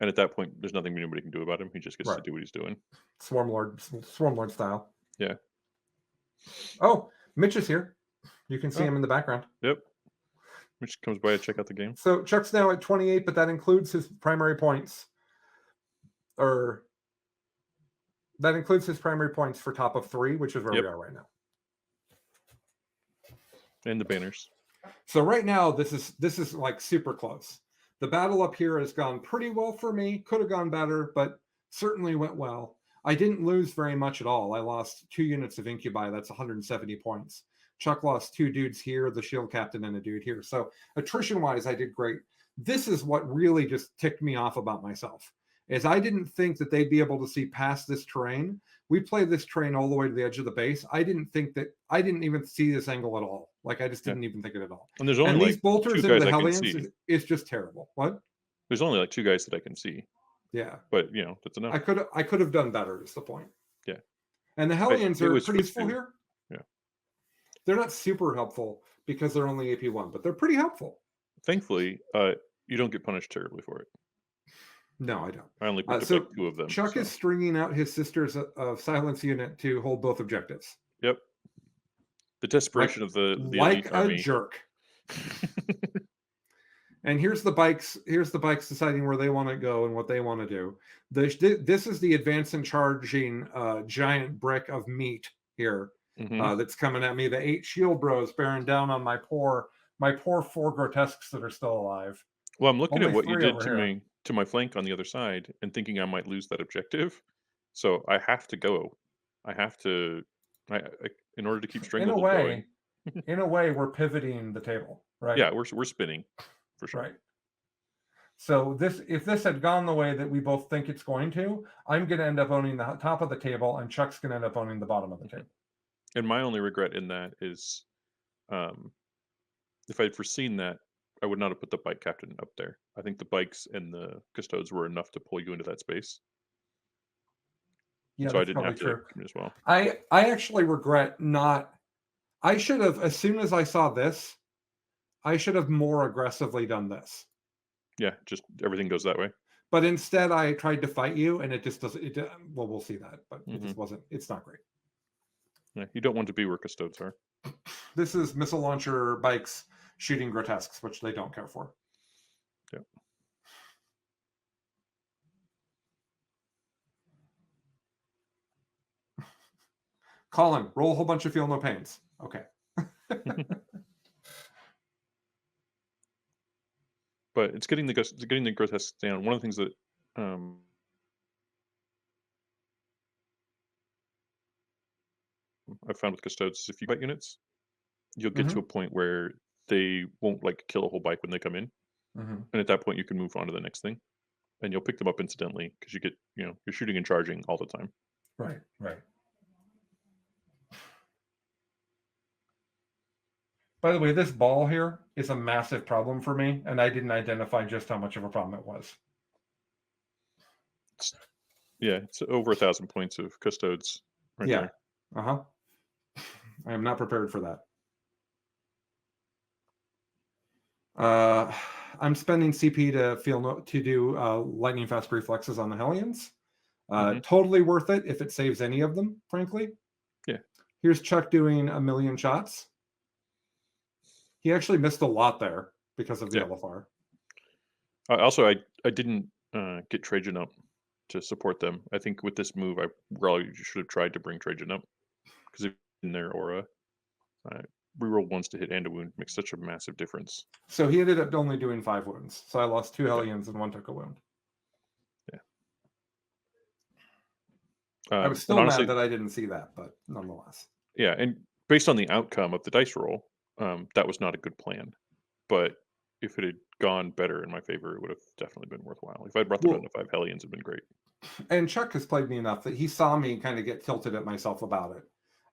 B: And at that point, there's nothing anybody can do about him. He just gets to do what he's doing.
A: Swarmlord style.
B: Yeah.
A: Oh, Mitch is here. You can see him in the background.
B: Yep. Mitch comes by to check out the game.
A: So Chuck's now at 28, but that includes his primary points. That includes his primary points for top of 3, which is where we are right now.
B: And the banners.
A: So right now, this is like super close. The battle up here has gone pretty well for me. Could have gone better, but certainly went well. I didn't lose very much at all. I lost 2 units of incubi. That's 170 points. Chuck lost 2 dudes here, the shield captain and a dude here. So attrition-wise, I did great. This is what really just ticked me off about myself. Is I didn't think that they'd be able to see past this terrain. We played this terrain all the way to the edge of the base. I didn't even see this angle at all. Like, I just didn't even think it at all.
B: And there's only
A: these bolters into the Hellions is just terrible. What?
B: There's only like 2 guys that I can see.
A: Yeah.
B: But, that's enough.
A: I could have done better, is the point.
B: Yeah.
A: And the Hellions are pretty useful here.
B: Yeah.
A: They're not super helpful because they're only AP1, but they're pretty helpful.
B: Thankfully, you don't get punished terribly for it.
A: No, I don't.
B: I only picked up like 2 of them.
A: Chuck is stringing out his Sisters of Silence unit to hold both objectives.
B: Yep. The desperation of the
A: like
B: army.
A: A jerk. And here's the bikes. Here's the bikes deciding where they want to go and what they want to do. This is the advance and charging giant brick of meat here that's coming at me. The 8 shield bros bearing down on my poor 4 grotesques that are still alive.
B: Well, I'm looking at what you did to my flank on the other side and thinking I might lose that objective. So I have to go. I have to, in order to keep Stranglehold going.
A: In a way, we're pivoting the table, right?
B: Yeah, we're spinning, for sure.
A: Right. So if this had gone the way that we both think it's going to, I'm going to end up owning the top of the table, and Chuck's going to end up owning the bottom of the table.
B: And my only regret in that is, if I'd foreseen that I would not have put the bike captain up there. I think the bikes and the custodes were enough to pull you into that space.
A: Yeah,
B: So I
A: that's
B: didn't
A: probably
B: have to
A: true.
B: commit as well.
A: I actually regret not. I should have, as soon as I saw this, I should have more aggressively done this.
B: Yeah, just everything goes that way.
A: But instead, I tried to fight you, and it just doesn't. Well, we'll see that, but it
B: hmm
A: just wasn't. It's not great.
B: Yeah, you don't want to be where custodes are.
A: This is missile launcher bikes shooting grotesques, which they don't care for.
B: Yeah.
A: Colin, roll a whole bunch of feel no pains. Okay.
B: But it's getting the grotesques down. One of the things that I've found with custodes is if you fight units, you'll get to a point where they won't like kill a whole bike when they come in,
A: Mm-hmm.
B: and at that point you can move on to the next thing, and you'll pick them up incidentally because you get you're shooting and charging all the time.
A: Right, right. By the way, this ball here is a massive problem for me, and I didn't identify just how much of a problem it was.
B: It's over 1,000 points of custodes right
A: Yeah.
B: there.
A: Uh-huh. I am not prepared for that. I'm spending CP to do lightning fast reflexes on the Hellions. Totally worth it if it saves any of them, frankly.
B: Yeah.
A: Here's Chuck doing 1,000,000 shots. He actually missed a lot there because of the LFR.
B: Also, I didn't get Trajan up to support them. I think with this move, I probably should have tried to bring Trajan up because in their aura, reroll once to hit and a wound makes such a massive difference.
A: So he ended up only doing 5 wounds. So I lost 2 Hellions and 1 took a wound.
B: Yeah.
A: I was still
B: honestly,
A: mad that I didn't see that, but nonetheless.
B: Yeah, and based on the outcome of the dice roll, that was not a good plan. But if it had gone better in my favor, it would have definitely been worthwhile. If I'd brought them down to 5 Hellions, it'd been great.
A: And Chuck has played me enough that he saw me kind of get tilted at myself about it,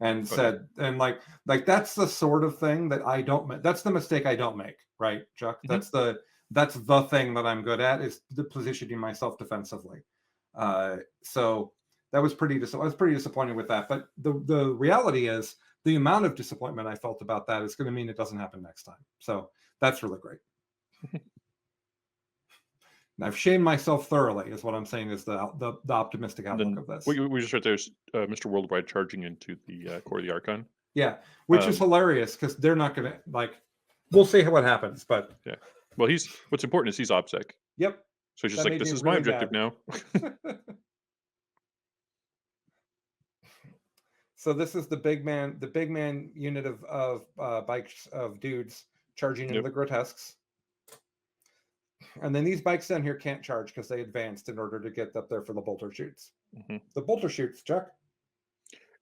A: and said, and like that's the sort of thing that I don't. That's the mistake I don't make, right, Chuck? That's the thing that I'm good at, is the positioning myself defensively. So that was I was pretty disappointed with that. But the reality is, the amount of disappointment I felt about that is going to mean it doesn't happen next time. So that's really great. I've shamed myself thoroughly, is what I'm saying, is the optimistic outlook of this.
B: We just right there's Mr. Worldwide charging into the core of the Archon.
A: Yeah, which is hilarious because they're not going to, like, we'll see what happens, but
B: yeah. Well, what's important is he's OBSEC.
A: Yep.
B: So he's just like, this is my objective now.
A: So this is the big man unit of bikes of dudes charging into the Grotesques. And then these bikes down here can't charge because they advanced in order to get up there for the bolter shoots. The bolter shoots, Chuck.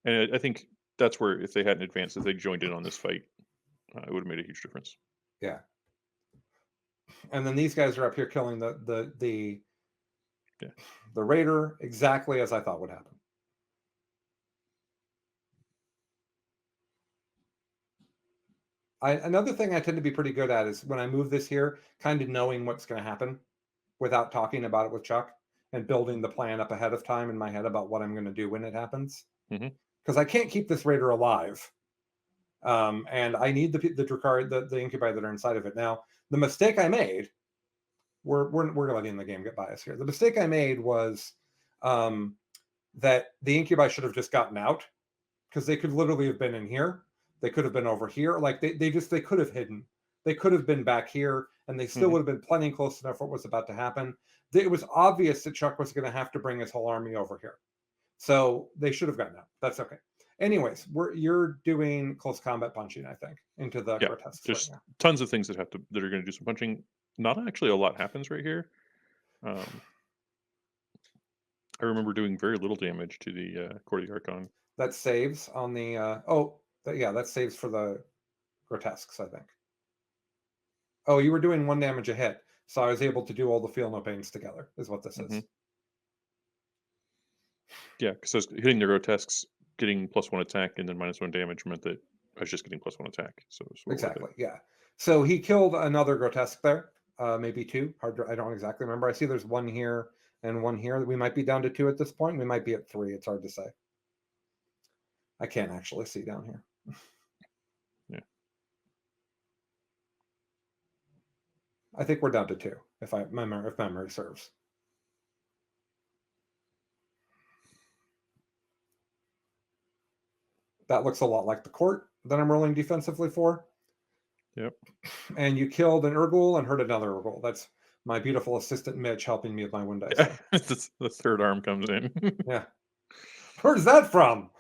B: And I think that's where, if they hadn't advanced, if they joined in on this fight, it would have made a huge difference.
A: Yeah. And then these guys are up here killing the raider, exactly as I thought would happen. Another thing I tend to be pretty good at is when I move this here, kind of knowing what's going to happen without talking about it with Chuck, and building the plan up ahead of time in my head about what I'm going to do when it happens. Because I can't keep this raider alive. And I need the Drukhari, the incubi that are inside of it. Now, the mistake I made, we're letting the game get by us here. The mistake I made was that the incubi should have just gotten out, because they could literally have been in here. They could have been over here. Like they could have hidden. They could have been back here, and they still would have been plenty close enough for what was about to happen. It was obvious that Chuck was going to have to bring his whole army over here. So they should have gotten out. That's okay. Anyways, you're doing close combat punching, I think, into the Grotesques.
B: There's tons of things that are going to do some punching. Not actually a lot happens right here. I remember doing very little damage to the core of the Archon.
A: That saves on the that saves for the Grotesques, I think. Oh, you were doing 1 damage a hit, so I was able to do all the feel no pains together, is what this is.
B: Yeah, because hitting the Grotesques, getting +1 attack and then -1 damage meant that I was just getting +1 attack. So
A: exactly, yeah. So he killed another Grotesque there, maybe two. I don't exactly remember. I see there's one here and one here. We might be down to 2 at this point. We might be at 3. It's hard to say. I can't actually see down here.
B: Yeah.
A: I think we're down to 2, if memory serves. That looks a lot like the court that I'm rolling defensively for.
B: Yep.
A: And you killed an Urgul and hurt another Urgul. That's my beautiful assistant Mitch helping me with my wind dice.
B: Yeah. The third arm comes in.
A: Yeah. Where's that from?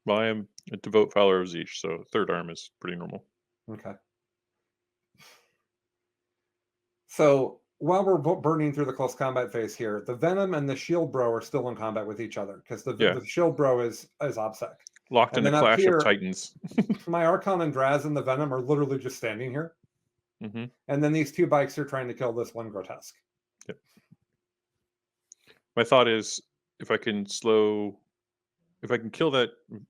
B: Well, I am a devout follower of Zeech, so third arm is pretty normal.
A: Okay. So while we're burning through the close combat phase here, the Venom and the Shield Bro are still in combat with each other because the Shield Bro is OBSEC.
B: Locked in a clash of titans.
A: My Archon and Draz and the Venom are literally just standing here.
B: Mm-hmm.
A: And then these 2 bikes are trying to kill this one Grotesque.
B: Yep. My thought is, if I can kill that,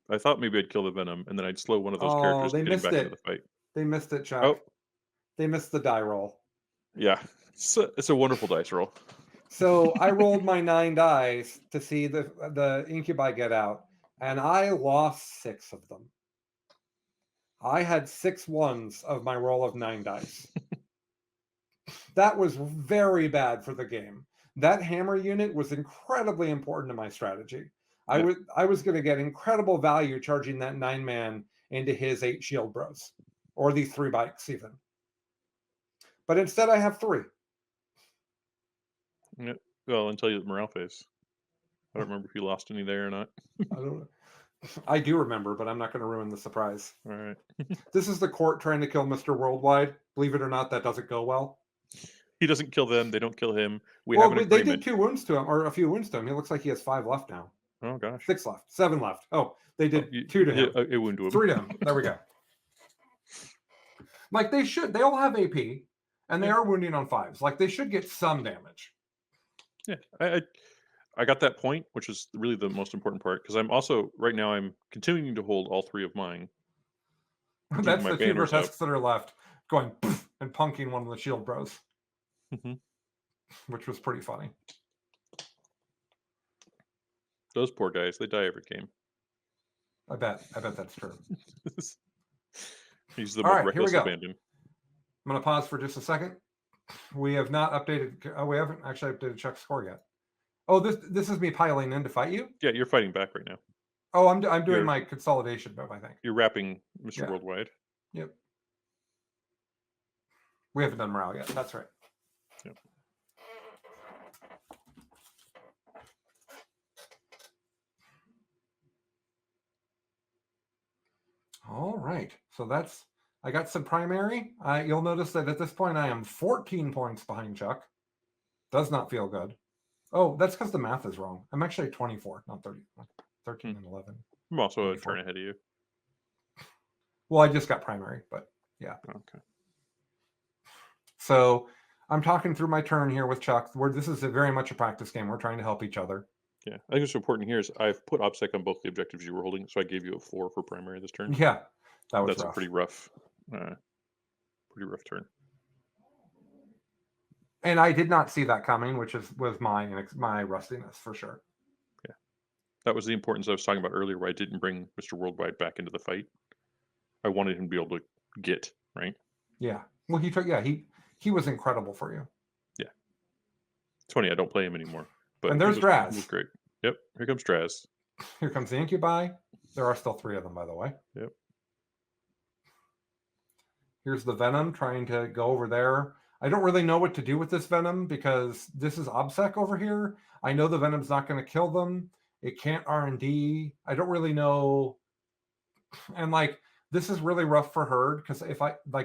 B: I thought maybe I'd kill the Venom, and then I'd slow one of those characters getting back into the fight.
A: They missed it, Chuck.
B: Oh.
A: They missed the die roll.
B: Yeah, it's a wonderful dice roll.
A: So I rolled my 9 dice to see the incubi get out, and I lost 6 of them. I had 6 ones of my roll of 9 dice. That was very bad for the game. That hammer unit was incredibly important to my strategy.
B: Yep.
A: I was going to get incredible value charging that 9-man into his 8 shield bros, or these 3 bikes even. But instead, I have 3.
B: Yeah. Well, until you hit morale phase. I don't remember if you lost any there or not.
A: I don't know. I do remember, but I'm not going to ruin the surprise.
B: All right.
A: This is the court trying to kill Mr. Worldwide. Believe it or not, that doesn't go well.
B: He doesn't kill them. They don't kill him. We have an agreement.
A: They did 2 wounds to him, or a few wounds to him. He looks like he has 5 left now.
B: Oh, gosh.
A: 6 left. 7 left. Oh, they did 2 to him.
B: A wound to him.
A: 3 to him. There we go. Like they should. They all have AP, and they are wounding on 5s. Like they should get some damage.
B: Yeah, I got that point, which is really the most important part, because I'm also right now I'm continuing to hold all 3 of mine.
A: That's the 2 Grotesques that are left, going and punking one of the shield bros, which was pretty funny.
B: Those poor guys, they die every game.
A: I bet that's true.
B: He's the most reckless abandon.
A: I'm going to pause for just a second. We have not updated. Oh, we haven't actually updated Chuck's score yet. Oh, this is me piling in to fight you?
B: Yeah, you're fighting back right now.
A: Oh, I'm doing my consolidation move, I think.
B: You're wrapping Mr. Worldwide.
A: Yep. We haven't done morale yet. That's right.
B: Yep.
A: All right. So I got some primary. You'll notice that at this point I am 14 points behind Chuck. Does not feel good. Oh, that's because the math is wrong. I'm actually 24, not 30. 13 and 11.
B: I'm also
A: 24.
B: a turn ahead of you.
A: Well, I just got primary, but yeah.
B: Okay.
A: So I'm talking through my turn here with Chuck, where this is very much a practice game. We're trying to help each other.
B: Yeah, I think what's important here is I've put OBSEC on both the objectives you were holding, so I gave you a 4 for primary this turn.
A: Yeah, that's
B: rough. A pretty rough turn.
A: And I did not see that coming, which was my rustiness for sure.
B: Yeah, that was the importance I was talking about earlier, where I didn't bring Mr. Worldwide back into the fight. I wanted him to be able to get right.
A: Yeah, well, he was incredible for you.
B: Yeah, it's funny I don't play him anymore. But
A: and there's Draz.
B: He was great. Yep, here comes Draz.
A: Here comes the incubi. There are still 3 of them, by the way.
B: Yep.
A: Here's the Venom trying to go over there. I don't really know what to do with this Venom because this is OBSEC over here. I know the Venom's not going to kill them. It can't R&D. I don't really know. And this is really rough for Herd because if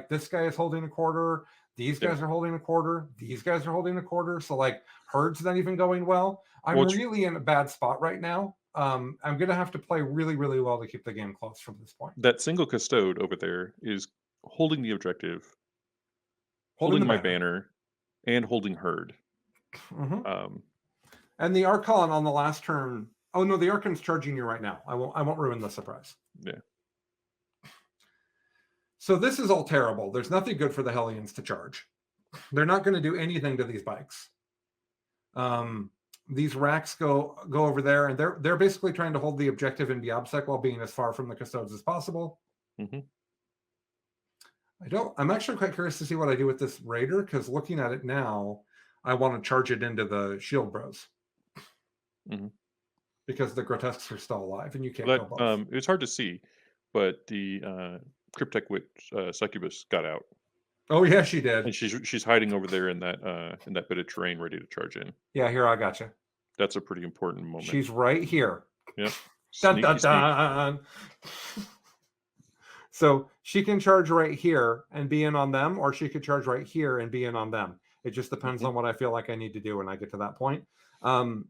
A: this guy is holding a quarter, these guys are holding a quarter, these guys are holding a quarter. So Herd's not even going well. I'm really in a bad spot right now. I'm going to have to play really, really well to keep the game close from this point.
B: That single Custode over there is holding the objective, holding my banner, and holding Herd.
A: And the Archon on the last turn Oh no, the Archon's charging you right now. I won't ruin the surprise.
B: Yeah.
A: So this is all terrible. There's nothing good for the Hellions to charge. They're not going to do anything to these bikes. These Wracks go over there, and they're basically trying to hold the objective in Biobsec while being as far from the Custodes as possible.
B: Mm-hmm.
A: I'm actually quite curious to see what I do with this Raider, because looking at it now, I want to charge it into the Shield Bros.
B: Mm-hmm.
A: Because the Grotesques are still alive, and you can't
B: But
A: kill both.
B: it's hard to see, but the Cryptek Witch Succubus got out.
A: Oh yeah, she did.
B: And she's hiding over there in that bit of terrain, ready to charge in.
A: Yeah, here, I got you.
B: That's a pretty important moment.
A: She's right here.
B: Yep.
A: Dun, dun, dun. So she can charge right here and be in on them, or she could charge right here and be in on them. It just depends on what I feel like I need to do when I get to that point. I'm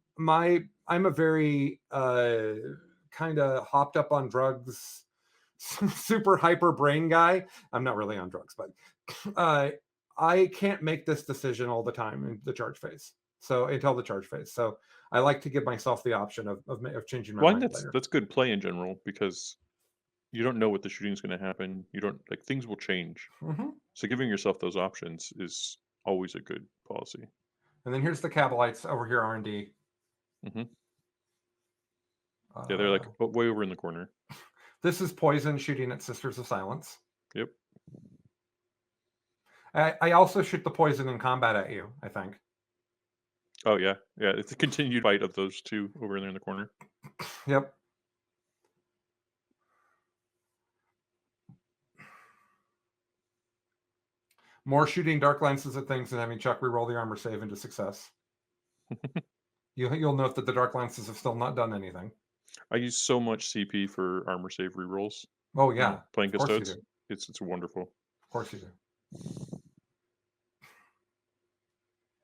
A: a very kind of hopped up on drugs, super hyper brain guy. I'm not really on drugs, but I can't make this decision all the time in the charge phase. So until the charge phase. So I like to give myself the option of changing my mind later.
B: That's good play in general, because you don't know what the shooting is going to happen. You don't, like, things will change.
A: Mm-hmm.
B: So giving yourself those options is always a good policy.
A: And then here's the Cabalites over here, R&D.
B: Mm-hmm. Yeah, they're like way over in the corner.
A: This is Poison shooting at Sisters of Silence.
B: Yep.
A: I also shoot the Poison in combat at you, I think.
B: Oh, yeah. Yeah, it's a continued fight of those two over there in the corner.
A: Yep. More shooting Dark Lances at things and having Chuck reroll the armor save into success. You'll note that the Dark Lances have still not done anything.
B: I use so much CP for armor save rerolls.
A: Oh, yeah.
B: Playing Custodes. It's wonderful.
A: Of course you do.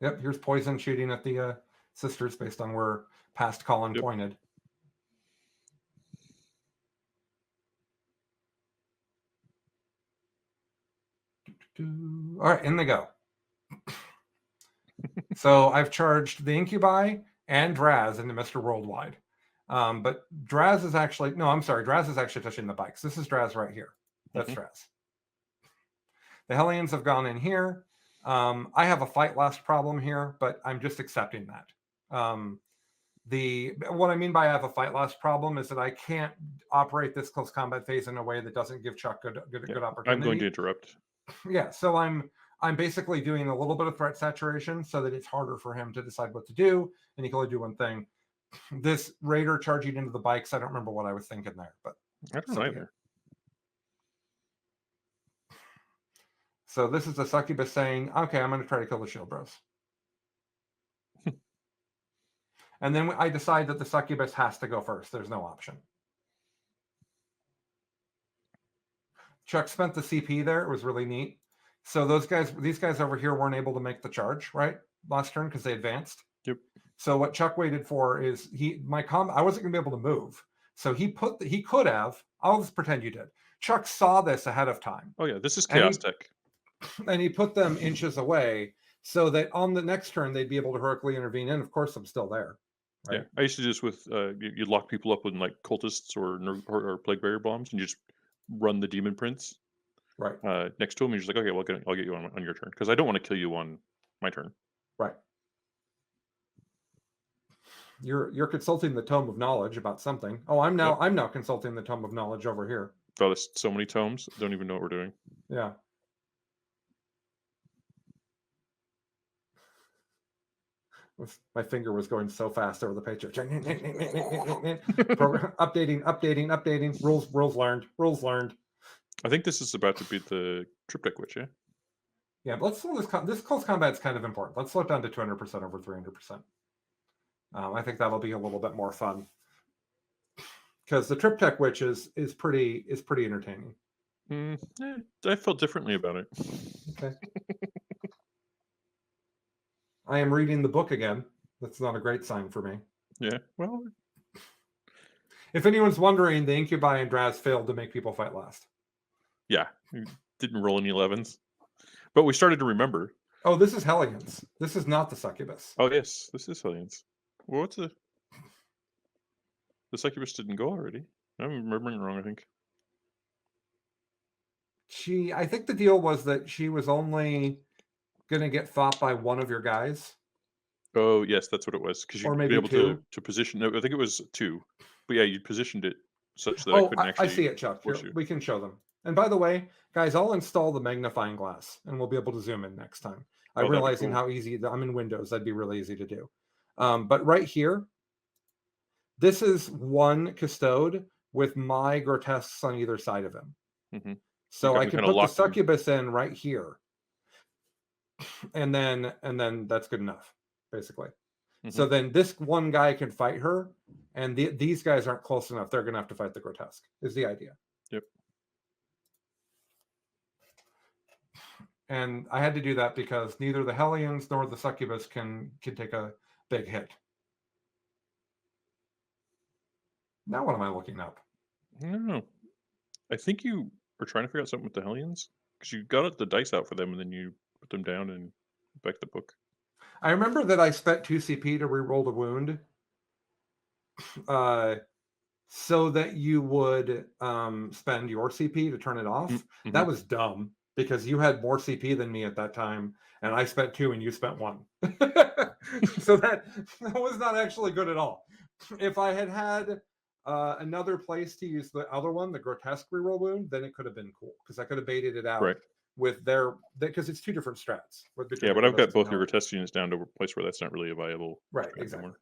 A: Yep, here's Poison shooting at the Sisters based on where past Colin pointed. All right, in they go. So I've charged the Incubi and Draz into Mr. Worldwide. But Draz is actually, no, I'm sorry. Draz is actually touching the bikes. This is Draz right here. That's Draz. The Hellions have gone in here. I have a fight last problem here, but I'm just accepting that. What I mean by I have a fight last problem is that I can't operate this close combat phase in a way that doesn't give Chuck good opportunity.
B: I'm going to interrupt.
A: Yeah, so I'm basically doing a little bit of threat saturation so that it's harder for him to decide what to do, and he can only do one thing. This Raider charging into the bikes, I don't remember what I was thinking there, but
B: I don't either.
A: So this is a Succubus saying, okay, I'm going to try to kill the Shield Bros. And then I decide that the Succubus has to go first. There's no option. Chuck spent the CP there. It was really neat. So these guys over here weren't able to make the charge, right? Last turn because they advanced.
B: Yep.
A: So what Chuck waited for is I wasn't going to be able to move. So he could have, I'll just pretend you did. Chuck saw this ahead of time.
B: Oh yeah, this is Chaos Tech.
A: And he put them inches away so that on the next turn they'd be able to heroically intervene. And of course I'm still there. Right?
B: Yeah, I used to just with you lock people up with like cultists or plague barrier bombs, and you just run the demon prince
A: right
B: next to him. And you're just like, okay, well, I'll get you on your turn because I don't want to kill you on my turn.
A: Right. You're consulting the Tome of Knowledge about something. Oh, I'm now consulting the Tome of Knowledge over here.
B: Oh, there's so many tomes. Don't even know what we're doing.
A: Yeah. My finger was going so fast over the page. Updating. Rules learned.
B: I think this is about to beat the Triptych Witch, yeah?
A: Yeah, but let's slow this close combat is kind of important. Let's slow it down to 200% over 300%. I think that'll be a little bit more fun. Because the Triptych Witch is pretty entertaining.
B: I felt differently about it.
A: Okay. I am reading the book again. That's not a great sign for me.
B: Yeah, well.
A: If anyone's wondering, the Incubi and Draz failed to make people fight last.
B: Yeah, we didn't roll any 11s. But we started to remember.
A: Oh, this is Hellions. This is not the Succubus.
B: Oh, yes, this is Hellions. Well, what's a... The succubus didn't go already. I'm remembering wrong, I think.
A: I think the deal was that she was only going to get fought by one of your guys,
B: Oh, yes, that's what it was. Because
A: or
B: you'd be
A: maybe
B: able
A: two.
B: to position. No, I think it was 2. But yeah, you positioned it such that I
A: Oh,
B: couldn't
A: I see
B: actually
A: it, Chuck. Here,
B: force you.
A: we can show them. And by the way, guys, I'll install the magnifying glass, and we'll be able to zoom in next time. I'm
B: Oh, that'd be
A: realizing
B: cool.
A: how easy I'm in Windows. That'd be really easy to do. But right here, this is one custode with my grotesques on either side of him.
B: Hmm.
A: So I
B: We
A: can
B: kind of
A: put the
B: locked them.
A: succubus in right here, and then that's good enough, basically. So then this one guy can fight her, and these guys aren't close enough. They're going to have to fight the grotesque, is the idea.
B: Yep.
A: And I had to do that because neither the Hellions nor the succubus can take a big hit. Now what am I looking up?
B: I don't know. I think you were trying to figure out something with the Hellions. Because you got the dice out for them, and then you put them down and back the book.
A: I remember that I spent 2 CP to reroll the wound, so that you would spend your CP to turn it off.
B: Mm-hmm.
A: That was dumb because you had more CP than me at that time, and I spent 2 and you spent 1. So that was not actually good at all. If I had another place to use the other one, the grotesque reroll wound, then it could have been cool because I could have baited it out
B: Right.
A: with because it's 2 different strats.
B: Yeah, but I've got both your grotesque units down to a place where that's not really a viable
A: right,
B: strat
A: exactly.
B: anymore.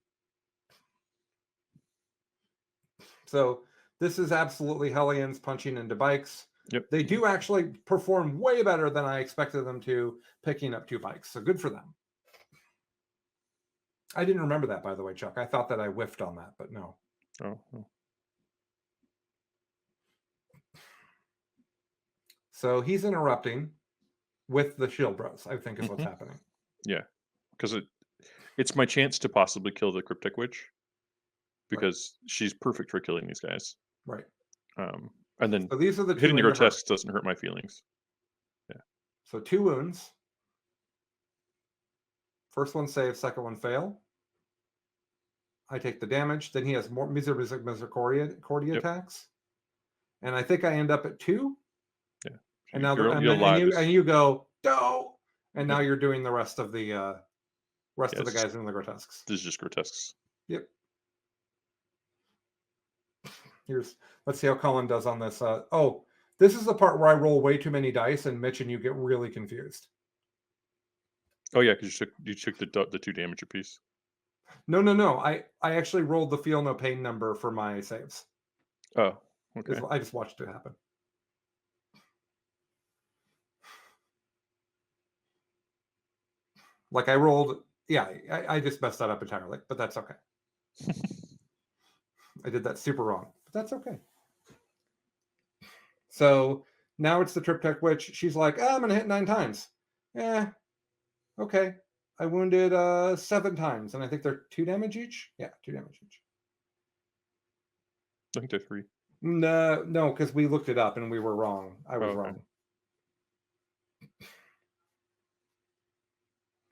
A: So this is absolutely Hellions punching into bikes.
B: Yep.
A: They do actually perform way better than I expected them to, picking up 2 bikes. So good for them. I didn't remember that, by the way, Chuck. I thought that I whiffed on that, but no.
B: Oh.
A: So he's interrupting with the shield bros, I think is what's happening.
B: Yeah, because it's my chance to possibly kill the Cryptic Witch, because she's perfect for killing these guys.
A: Right.
B: And then
A: so these are the 2
B: hitting the grotesques doesn't hurt my feelings. Yeah.
A: So 2 wounds. First one save, second one fail. I take the damage. Then he has more Misericordia attacks. And I think I end up at 2.
B: Yeah.
A: And now
B: and
A: you go, no! And now you're doing the rest of the of the guys in the grotesques.
B: This is just grotesques.
A: Yep. Let's see how Colin does on this. This is the part where I roll way too many dice, and Mitch and you get really confused.
B: Oh yeah, because you took the 2 damage apiece.
A: No. I actually rolled the feel no pain number for my saves.
B: Oh, okay.
A: I just watched it happen. Like I rolled, I just messed that up entirely, but that's okay. I did that super wrong, but that's okay. So now it's the Triptych Witch. She's like, I'm going to hit 9 times. Yeah, okay. I wounded 7 times, and I think they're 2 damage each. Yeah, 2 damage each.
B: I think they're 3.
A: No, because we looked it up and we were wrong. I was wrong.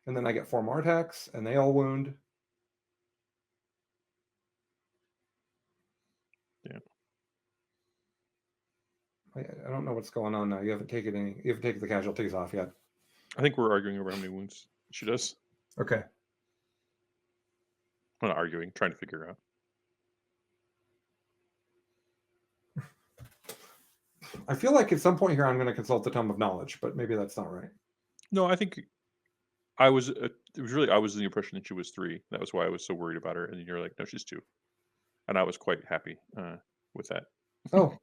A: And then I get 4 more attacks, and they all wound.
B: Yeah.
A: I don't know what's going on now. You haven't taken the casualties off yet.
B: I think we're arguing over how many wounds she does.
A: Okay.
B: I'm not arguing, trying to figure out.
A: I feel like at some point here I'm going to consult the Tome of Knowledge, but maybe that's not right.
B: No, I think I was. It was really I was in the impression that she was 3. That was why I was so worried about her. And you're like, no, she's 2, and I was quite happy with that.
A: Oh,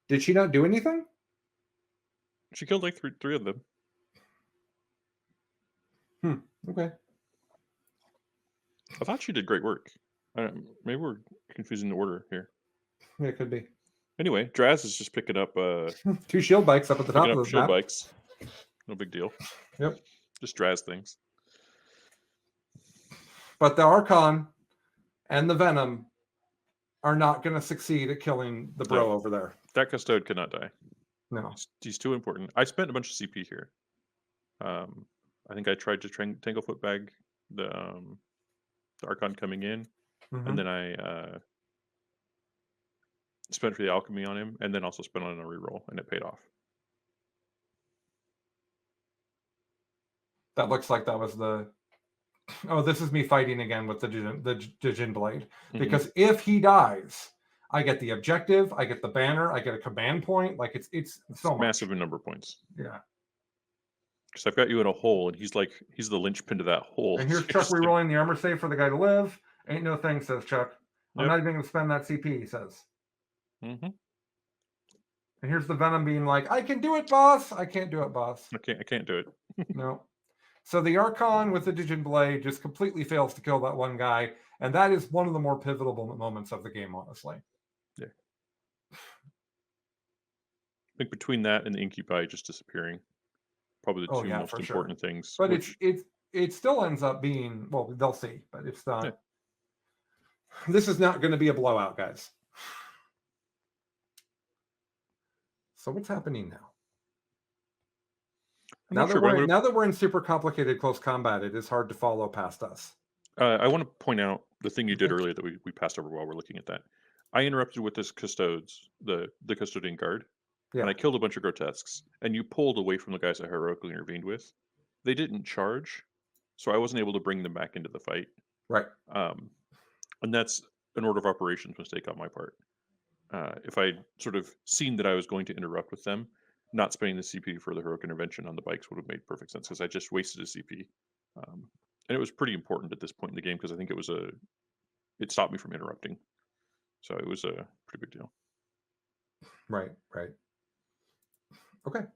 A: did she not do anything?
B: She killed like 3 of them.
A: Okay.
B: I thought she did great work. Maybe we're confusing the order here.
A: Yeah, it could be.
B: Anyway, Draz is just picking up
A: 2 shield bikes up at the top of the
B: shield
A: map.
B: bikes. No big deal.
A: Yep.
B: Just Draz things.
A: But the Archon and the Venom are not going to succeed at killing the bro over there.
B: That Custode cannot die.
A: No.
B: He's too important. I spent a bunch of CP here. I think I tried to Tanglefoot bag the Archon coming in, and then I spent for the alchemy on him, and then also spent on a reroll, and it paid off.
A: That looks like that was the... Oh, this is me fighting again with the Djinn Blade. Because if he dies, I get the objective, I get the banner, I get a command point. Like, it's so much.
B: Massive in number of points.
A: Yeah.
B: Because I've got you in a hole, and he's the linchpin to that hole.
A: And here's Chuck rerolling the armor save for the guy to live. Ain't no thing, says Chuck. I'm not even going to spend that CP, he says. And here's the Venom being like, I can do it, boss. I can't do it, boss.
B: I can't do it.
A: No. So the Archon with the Djinn Blade just completely fails to kill that one guy. And that is one of the more pivotal moments of the game, honestly.
B: Yeah. I think between that and the Incubi just disappearing, probably the two most important things.
A: But it still ends up being, well, they'll see, but it's not. Yeah. This is not going to be a blowout, guys. So what's happening now? Now that we're in super complicated close combat, it is hard to follow past us.
B: I want to point out the thing you did earlier that we passed over while we're looking at that. I interrupted with this Custodes, the Custodian Guard, and I killed a bunch of Grotesques, and you pulled away from the guys I heroically intervened with. They didn't charge, so I wasn't able to bring them back into the fight.
A: Right.
B: And that's an order of operations mistake on my part. If I'd sort of seen that I was going to interrupt with them, not spending the CP for the heroic intervention on the bikes would have made perfect sense, because I just wasted a CP. And it was pretty important at this point in the game, because I think it stopped me from interrupting. So it was a pretty big deal.
A: Right. Okay.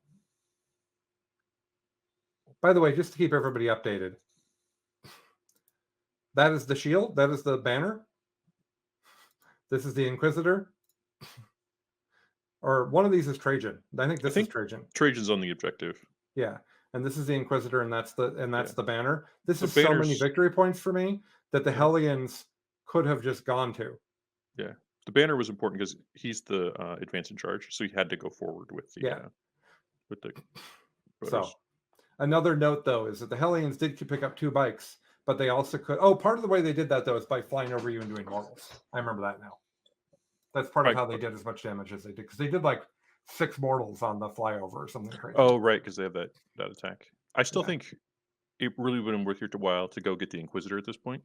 A: By the way, just to keep everybody updated, that is the shield. That is the banner. This is the Inquisitor. Or one of these is Trajan. I think this is Trajan.
B: Trajan's on the objective.
A: Yeah. And this is the Inquisitor, and that's the banner. This is so many victory points for me that the Hellions could have just gone to.
B: Yeah. The banner was important because he's the advance in charge, so he had to go forward with the with the
A: So another note though is that the Hellions did pick up 2 bikes, but they also could part of the way they did that though is by flying over you and doing mortals. I remember that now. That's part of how they did as much damage as they did, because they did like 6 mortals on the flyover or something crazy.
B: Oh, right, because they have that attack. I still think it really would have been worth your while to go get the Inquisitor at this point.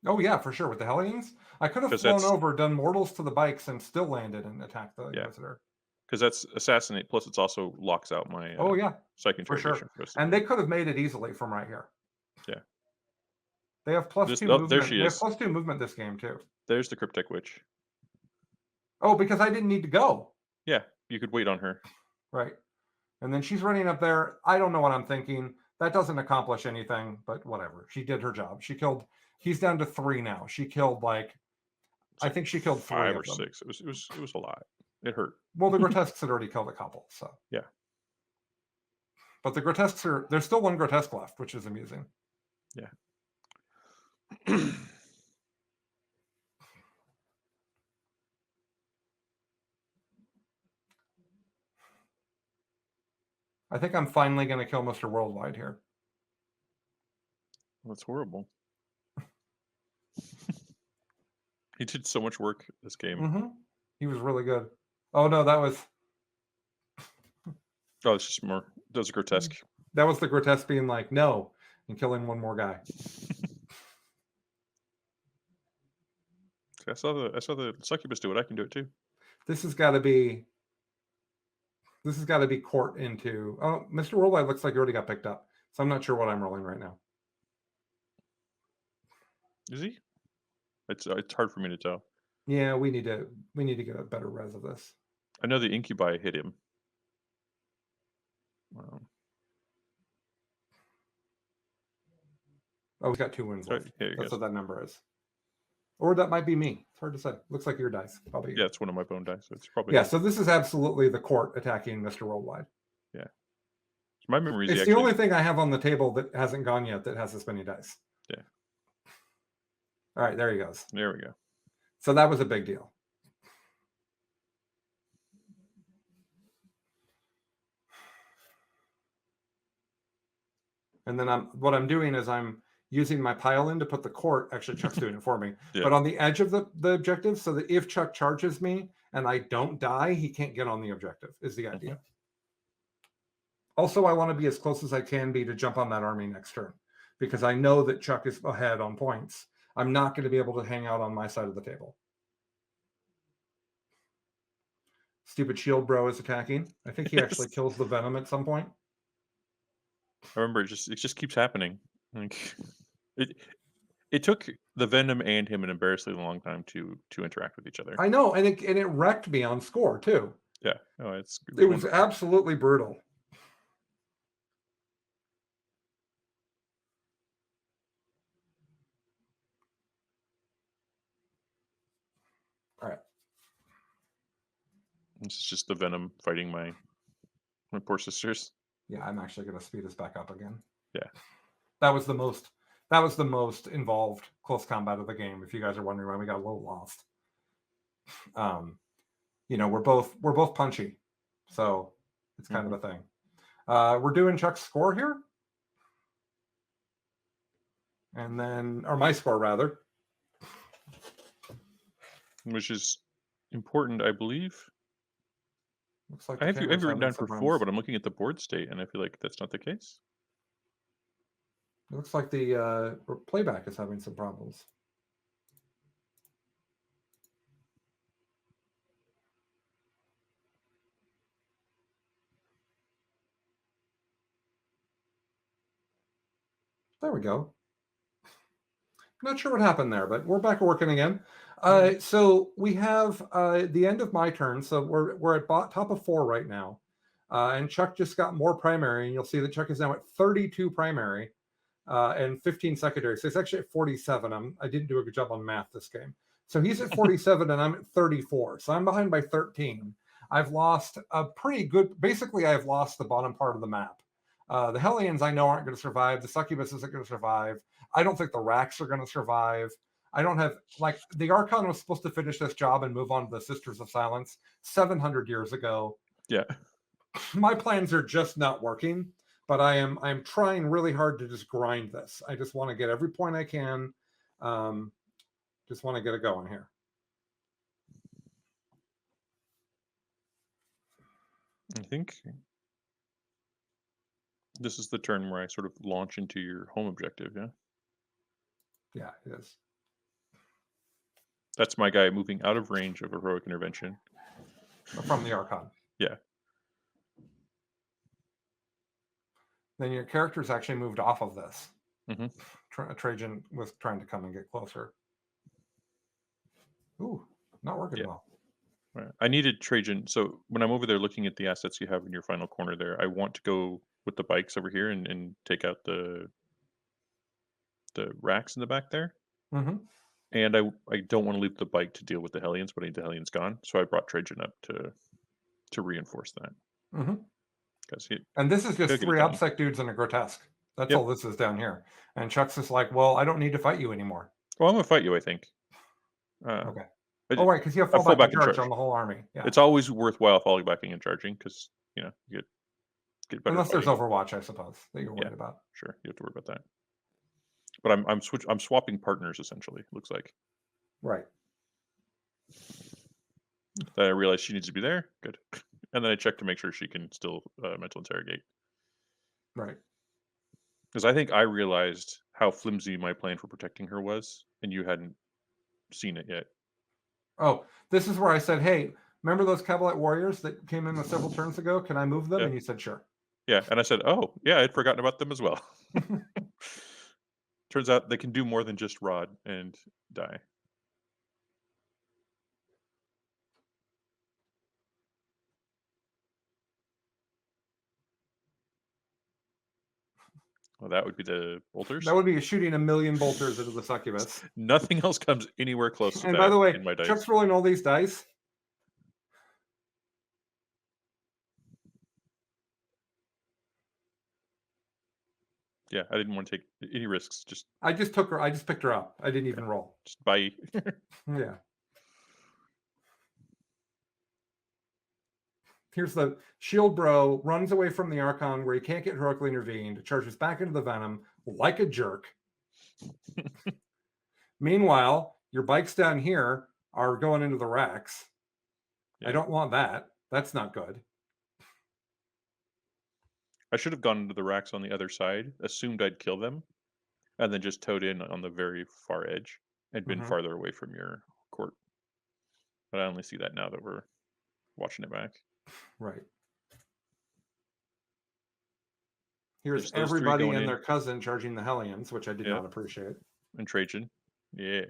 A: Oh yeah, for sure. With the Hellions, I could have flown over, done mortals to the bikes, and still landed and attacked the Inquisitor.
B: Because that's assassinate. Plus, it's also locks out my psych interrogation.
A: For sure. And they could have made it easily from right here.
B: Yeah.
A: They have +2 movement. There she is. They have +2 movement this game too.
B: There's the Cryptek Witch.
A: Oh, because I didn't need to go.
B: Yeah, you could wait on her.
A: Right. And then she's running up there. I don't know what I'm thinking. That doesn't accomplish anything, but whatever. She did her job. She killed. He's down to 3 now. She killed I think she killed 3
B: 5 or
A: of them.
B: 6. It was a lot. It hurt.
A: Well, the Grotesques had already killed a couple, so
B: yeah.
A: But the Grotesques there's still 1 Grotesque left, which is amusing.
B: Yeah.
A: I think I'm finally going to kill Mr. Worldwide here.
B: That's horrible. He did so much work this game.
A: He was really good. Oh no, that was.
B: Oh, it's just more. That was a Grotesque.
A: That was the Grotesque being like no and killing 1 more guy.
B: I saw the succubus do it. I can do it too.
A: This has got to be court into. Oh, Mr. Worldwide looks like he already got picked up, so I'm not sure what I'm rolling right now.
B: Is he? It's hard for me to tell.
A: Yeah, we need to get a better res of this.
B: I know the Incubi hit him.
A: Oh, he's got 2 wins left.
B: That's
A: what that number is. Or that might be me. It's hard to say. Looks like your dice. Probably.
B: Yeah, it's one of my bone dice. So it's probably.
A: Yeah, so this is absolutely the court attacking Mr. Worldwide.
B: Yeah. My memory is
A: it's the only thing I have on the table that hasn't gone yet that has this many dice.
B: Yeah.
A: All right, there he goes.
B: There we go.
A: So that was a big deal. And then what I'm doing is I'm using my pile in to put the court. Actually, Chuck's doing it for me.
B: Yeah.
A: But on the edge of the objective, so that if Chuck charges me and I don't die, he can't get on the objective, is the idea. Also, I want to be as close as I can be to jump on that army next turn, because I know that Chuck is ahead on points. I'm not going to be able to hang out on my side of the table. Stupid shield bro is attacking. I think he actually kills the venom at some point.
B: I remember it just keeps happening. Like it took the venom and him an embarrassingly long time to interact with each other.
A: I know, and it wrecked me on score too.
B: Yeah, no,
A: it was absolutely brutal. All right.
B: This is just the venom fighting my poor sisters.
A: Yeah, I'm actually going to speed us back up again.
B: Yeah,
A: that was the most involved close combat of the game. If you guys are wondering why we got a little lost, you know, we're both punchy, so it's kind of a thing. We're doing Chuck's score here, and then, or my score rather,
B: which is important, I believe.
A: Looks like
B: I have you written down for 4, but I'm looking at the board state, and I feel like that's not the case.
A: It looks like the playback is having some problems. There we go. Not sure what happened there, but we're back working again. So we have the end of my turn. So we're at top of 4 right now. And Chuck just got more primary, and you'll see that Chuck is now at 32 primary and 15 secondary. So it's actually at 47. I didn't do a good job on math this game. So he's at 47 and I'm at 34. So I'm behind by 13. I've lost a pretty good, basically I've lost the bottom part of the map. The Hellions I know aren't going to survive. The Succubus isn't going to survive. I don't think the Wracks are going to survive. I don't have, like, the Archon was supposed to finish this job and move on to the Sisters of Silence 700 years ago.
B: Yeah.
A: My plans are just not working, but I'm trying really hard to just grind this. I just want to get every point I can. Just want to get it going here.
B: I think this is the turn where I sort of launch into your home objective, yeah?
A: Yeah, it is.
B: That's my guy moving out of range of a heroic intervention.
A: From the Archon.
B: Yeah.
A: Then your character's actually moved off of this.
B: Mm-hmm.
A: Trajan was trying to come and get closer. Ooh, not working well.
B: Right. I needed Trajan. So when I'm over there looking at the assets you have in your final corner there, I want to go with the bikes over here and take out the Wracks in the back there.
A: Mm-hmm.
B: And I don't want to leave the bike to deal with the Hellions, but I need the Hellions gone. So I brought Trajan up to reinforce that.
A: Mm-hmm.
B: He,
A: and this is just 3 OPSEC dudes and a Grotesque. That's all this is down here. And Chuck's just like, well, I don't need to fight you anymore.
B: Well, I'm going to fight you, I think.
A: Okay. Right, because you have fallback and charge on the whole army. Yeah.
B: It's always worthwhile falling back and charging because, you know, you get better.
A: Unless there's Overwatch, I suppose, that you're worried about.
B: Sure, you have to worry about that. But I'm swapping partners, essentially, it looks like.
A: Right.
B: Then I realized she needs to be there. Good. And then I checked to make sure she can still mental interrogate.
A: Right.
B: Because I think I realized how flimsy my plan for protecting her was, and you hadn't seen it yet.
A: Oh, this is where I said, hey, remember those Cavalite warriors that came in several turns ago? Can I move them? And you said, sure.
B: Yeah, and I said, oh, yeah, I'd forgotten about them as well. Turns out they can do more than just rod and die. Well, that would be the bolters.
A: That would be shooting 1,000,000 bolters into the Succubus.
B: Nothing else comes anywhere close to that.
A: And by the way,
B: in my dice.
A: Chuck's rolling all these dice.
B: Yeah, I didn't want to take any risks.
A: I just picked her up. I didn't even roll.
B: Just bye.
A: Yeah. Here's the shield bro, runs away from the Archon where he can't get heroically intervened, charges back into the venom like a jerk. Meanwhile, your bikes down here are going into the Wracks.
B: Yeah.
A: I don't want that. That's not good.
B: I should have gone into the racks on the other side, assumed I'd kill them, and then just towed in on the very far edge and been farther away from your court. But I only see that now that we're watching it back.
A: Right. Here's
B: There's those 3
A: everybody
B: going
A: and
B: in.
A: their cousin charging the Hellions, which I did
B: Yep.
A: not appreciate.
B: And Trajan. Yeah.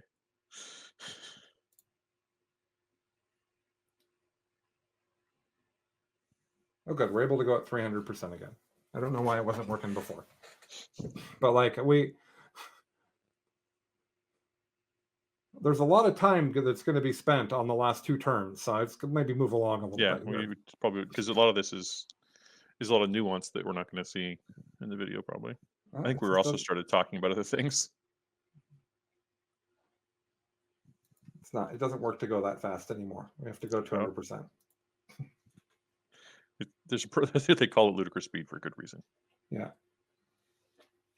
A: Oh, good. We're able to go at 300% again. I don't know why it wasn't working before. But like there's a lot of time that's going to be spent on the last 2 turns, so it's maybe move along a little
B: Yeah,
A: bit.
B: we
A: Here.
B: would probably, because a lot of this is a lot of nuance that we're not going to see in the video probably.
A: Oh,
B: I think we were also started talking about other things.
A: It's not. It doesn't work to go that fast anymore. We have to go 200%.
B: There's they call it ludicrous speed for a good reason.
A: Yeah.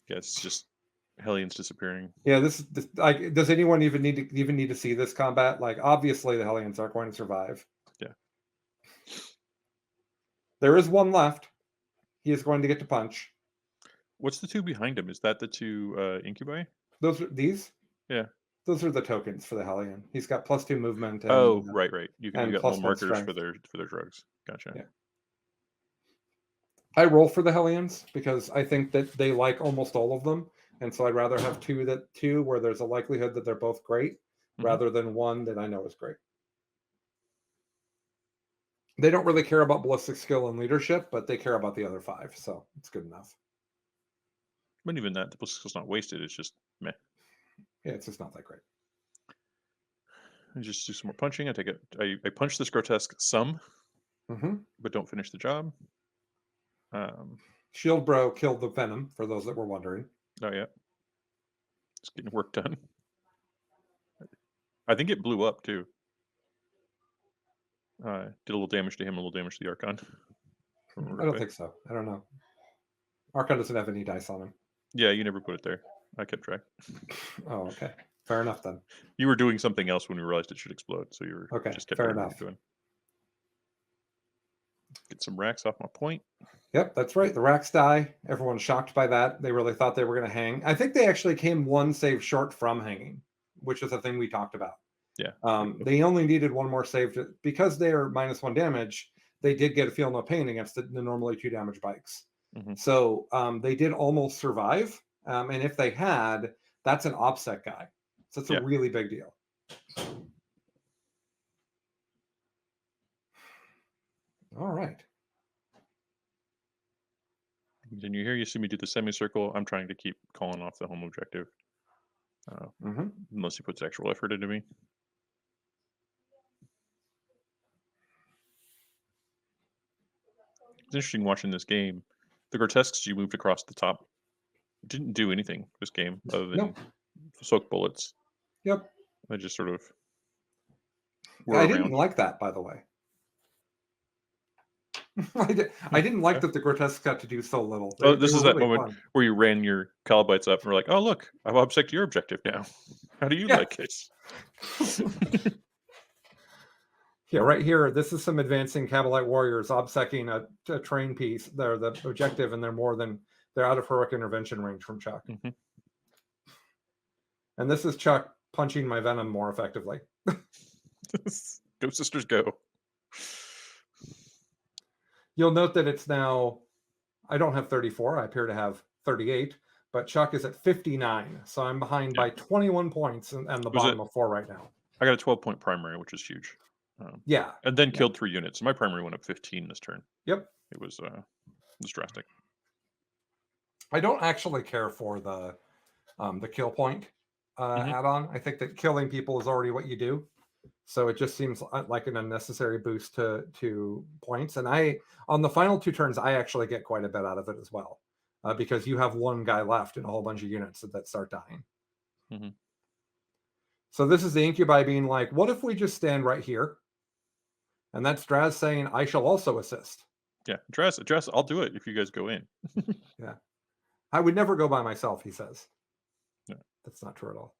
B: Yeah, it's just Hellions disappearing.
A: Yeah, this does anyone even need to see this combat? Like, obviously the Hellions aren't going to survive.
B: Yeah.
A: There is one left. He is going to get to punch.
B: What's the 2 behind him? Is that the 2 incubi?
A: These?
B: Yeah.
A: Those are the tokens for the Hellion. He's got +2 movement. And,
B: oh, right. You got
A: plus
B: no
A: 1
B: markers
A: strength.
B: for their drugs. Gotcha.
A: Yeah. I roll for the Hellions because I think that they like almost all of them, and so I'd rather have two where there's a likelihood that they're both great, rather than one that I know is great. They don't really care about ballistic skill and leadership, but they care about the other 5, so it's good enough.
B: But even that, the ballistic skill's not wasted. It's just meh.
A: Yeah, it's just not that great.
B: I just do some more punching. I punch this grotesque some, but don't finish the job.
A: Shield Bro killed the Venom, for those that were wondering.
B: Oh, yeah. Just getting work done. I think it blew up, too. Did a little damage to him, a little damage to the Archon.
A: I don't think so. I don't know. Archon doesn't have any dice on him.
B: Yeah, you never put it there. I kept track.
A: Oh, okay. Fair enough, then.
B: You were doing something else when we realized it should explode, so you were
A: okay.
B: Just kept
A: fair enough.
B: Doing. Get some racks off my point.
A: Yep, that's right. The Wracks die. Everyone's shocked by that. They really thought they were going to hang. I think they actually came 1 save short from hanging, which is a thing we talked about.
B: Yeah.
A: They only needed 1 more save because they are -1 damage. They did get a feel no pain against the normally 2 damage bikes. So they did almost survive. And if they had, that's an OPSEC guy. So it's a really big deal. All right.
B: Then you see me do the semicircle. I'm trying to keep Colin off the home objective. Unless he puts actual effort into me. It's interesting watching this game. The Grotesques you moved across the top didn't do anything this game other than soak bullets.
A: Yep.
B: I just sort of
A: I didn't like that, by the way. I didn't like that the Grotesques got to do so little.
B: This is that moment where you ran your calibites up and were like, oh, look, I've obsected your objective now. How do you like it?
A: Yeah, right here, this is some advancing Cabalite warriors obsecking a train piece. They're the objective, and they're out of heroic intervention range from Chuck. And this is Chuck punching my Venom more effectively.
B: Go, sisters, go.
A: You'll note that it's now, I don't have 34. I appear to have 38, but Chuck is at 59. So I'm behind by 21 points and the bottom of 4 right now.
B: I got a 12-point primary, which is huge. And then killed 3 units. So my primary went up 15 this turn.
A: Yep.
B: It was drastic.
A: I don't actually care for the kill point add-on. I think that killing people is already what you do. So it just seems like an unnecessary boost to points. And on the final 2 turns, I actually get quite a bit out of it as well. Because you have 1 guy left in a whole bunch of units that start dying. So this is the Incubi being like, what if we just stand right here? And that's Draz saying, I shall also assist.
B: Yeah, Draz, I'll do it if you guys go in.
A: Yeah. I would never go by myself, he says.
B: Yeah.
A: That's not true at all.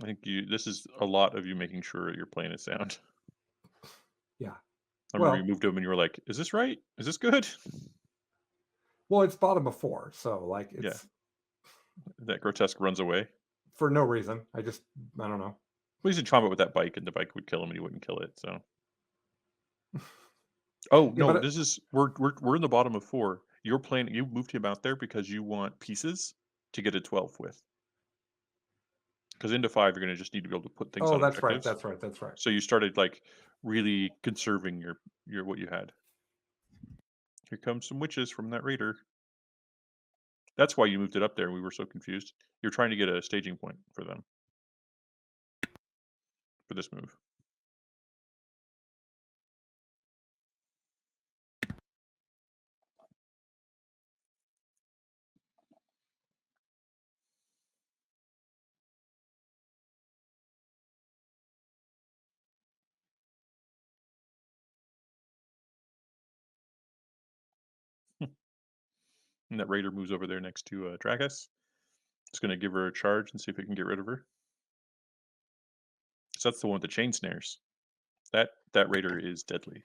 B: I think this is a lot of you making sure you're playing it sound.
A: Yeah.
B: I remember you moved him and you were like, "Is this right? Is this good?"
A: Well, it's bottom of 4, so like it's
B: that Grotesque runs away.
A: for no reason. I don't know.
B: Well, he's in combat with that bike, and the bike would kill him, and he wouldn't kill it. So. Oh
A: Yeah,
B: no,
A: but
B: this is we're in the bottom of 4. You're playing. You moved him out there because you want pieces to get a 12 with. Because into 5, you're going to just need to be able to put things on
A: that's
B: objectives.
A: right. That's right.
B: So you started like really conserving your what you had. Here comes some witches from that raider. That's why you moved it up there. We were so confused. You're trying to get a staging point for them for this move. And that raider moves over there next to Dragus. It's going to give her a charge and see if it can get rid of her. So that's the one with the chain snares. That raider is deadly.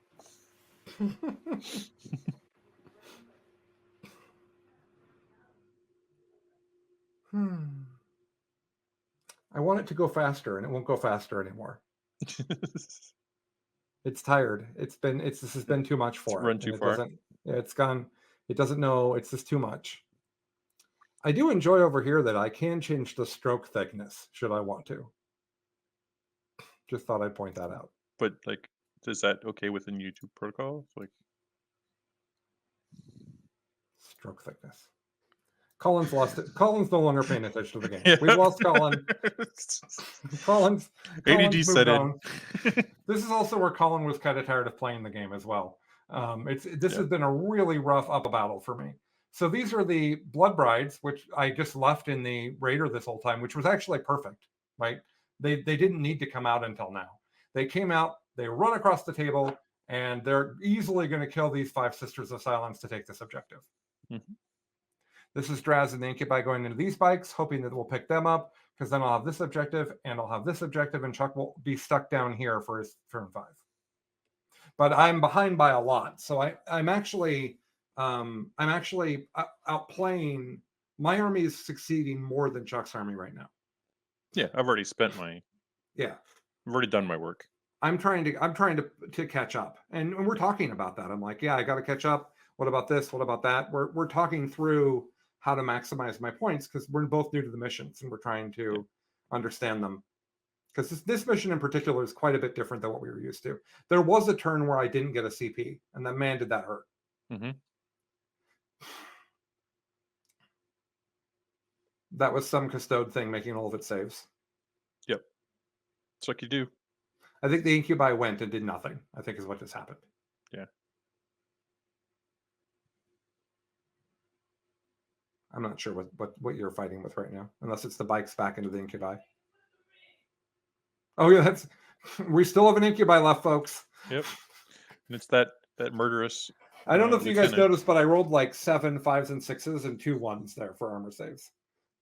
A: I want it to go faster, and it won't go faster anymore. It's tired. This has been too much for it.
B: Run too far.
A: It's gone. It doesn't know. It's just too much. I do enjoy over here that I can change the stroke thickness should I want to. Just thought I'd point that out.
B: But like, is that okay within YouTube protocol? Like,
A: stroke thickness. Colin's lost it. Colin's no longer paying attention to the game.
B: Yeah.
A: We've lost Colin. Colin's
B: ADD set in.
A: This is also where Colin was kind of tired of playing the game as well. This has been a really rough uphill battle for me. So these are the Blood Brides, which I just left in the Raider this whole time, which was actually perfect, right? They didn't need to come out until now. They came out, they run across the table, and they're easily going to kill these 5 Sisters of Silence to take this objective.
B: Mm-hmm.
A: This is Draz and the Incubi going into these bikes, hoping that we'll pick them up, because then I'll have this objective, and I'll have this objective, and Chuck will be stuck down here for his turn 5. But I'm behind by a lot, so I'm actually outplaying. My army is succeeding more than Chuck's army right now.
B: Yeah, I've already spent my.
A: Yeah,
B: I've already done my work.
A: I'm trying to catch up, and we're talking about that. I'm like, yeah, I got to catch up. What about this? What about that? We're talking through how to maximize my points because we're both new to the missions and we're trying to understand them. Because this mission in particular is quite a bit different than what we were used to. There was a turn where I didn't get a CP, and then man, did that hurt.
B: Mm-hmm.
A: That was some Custode thing making all of its saves.
B: Yep. It's like you do.
A: I think the Incubi went and did nothing, I think is what just happened.
B: Yeah.
A: I'm not sure what you're fighting with right now, unless it's the bikes back into the Incubi. Oh yeah, we still have an Incubi left, folks.
B: Yep. And it's that murderous.
A: I don't know if you guys noticed, but I rolled like 7 5s and 6s and 2 1s there for armor saves.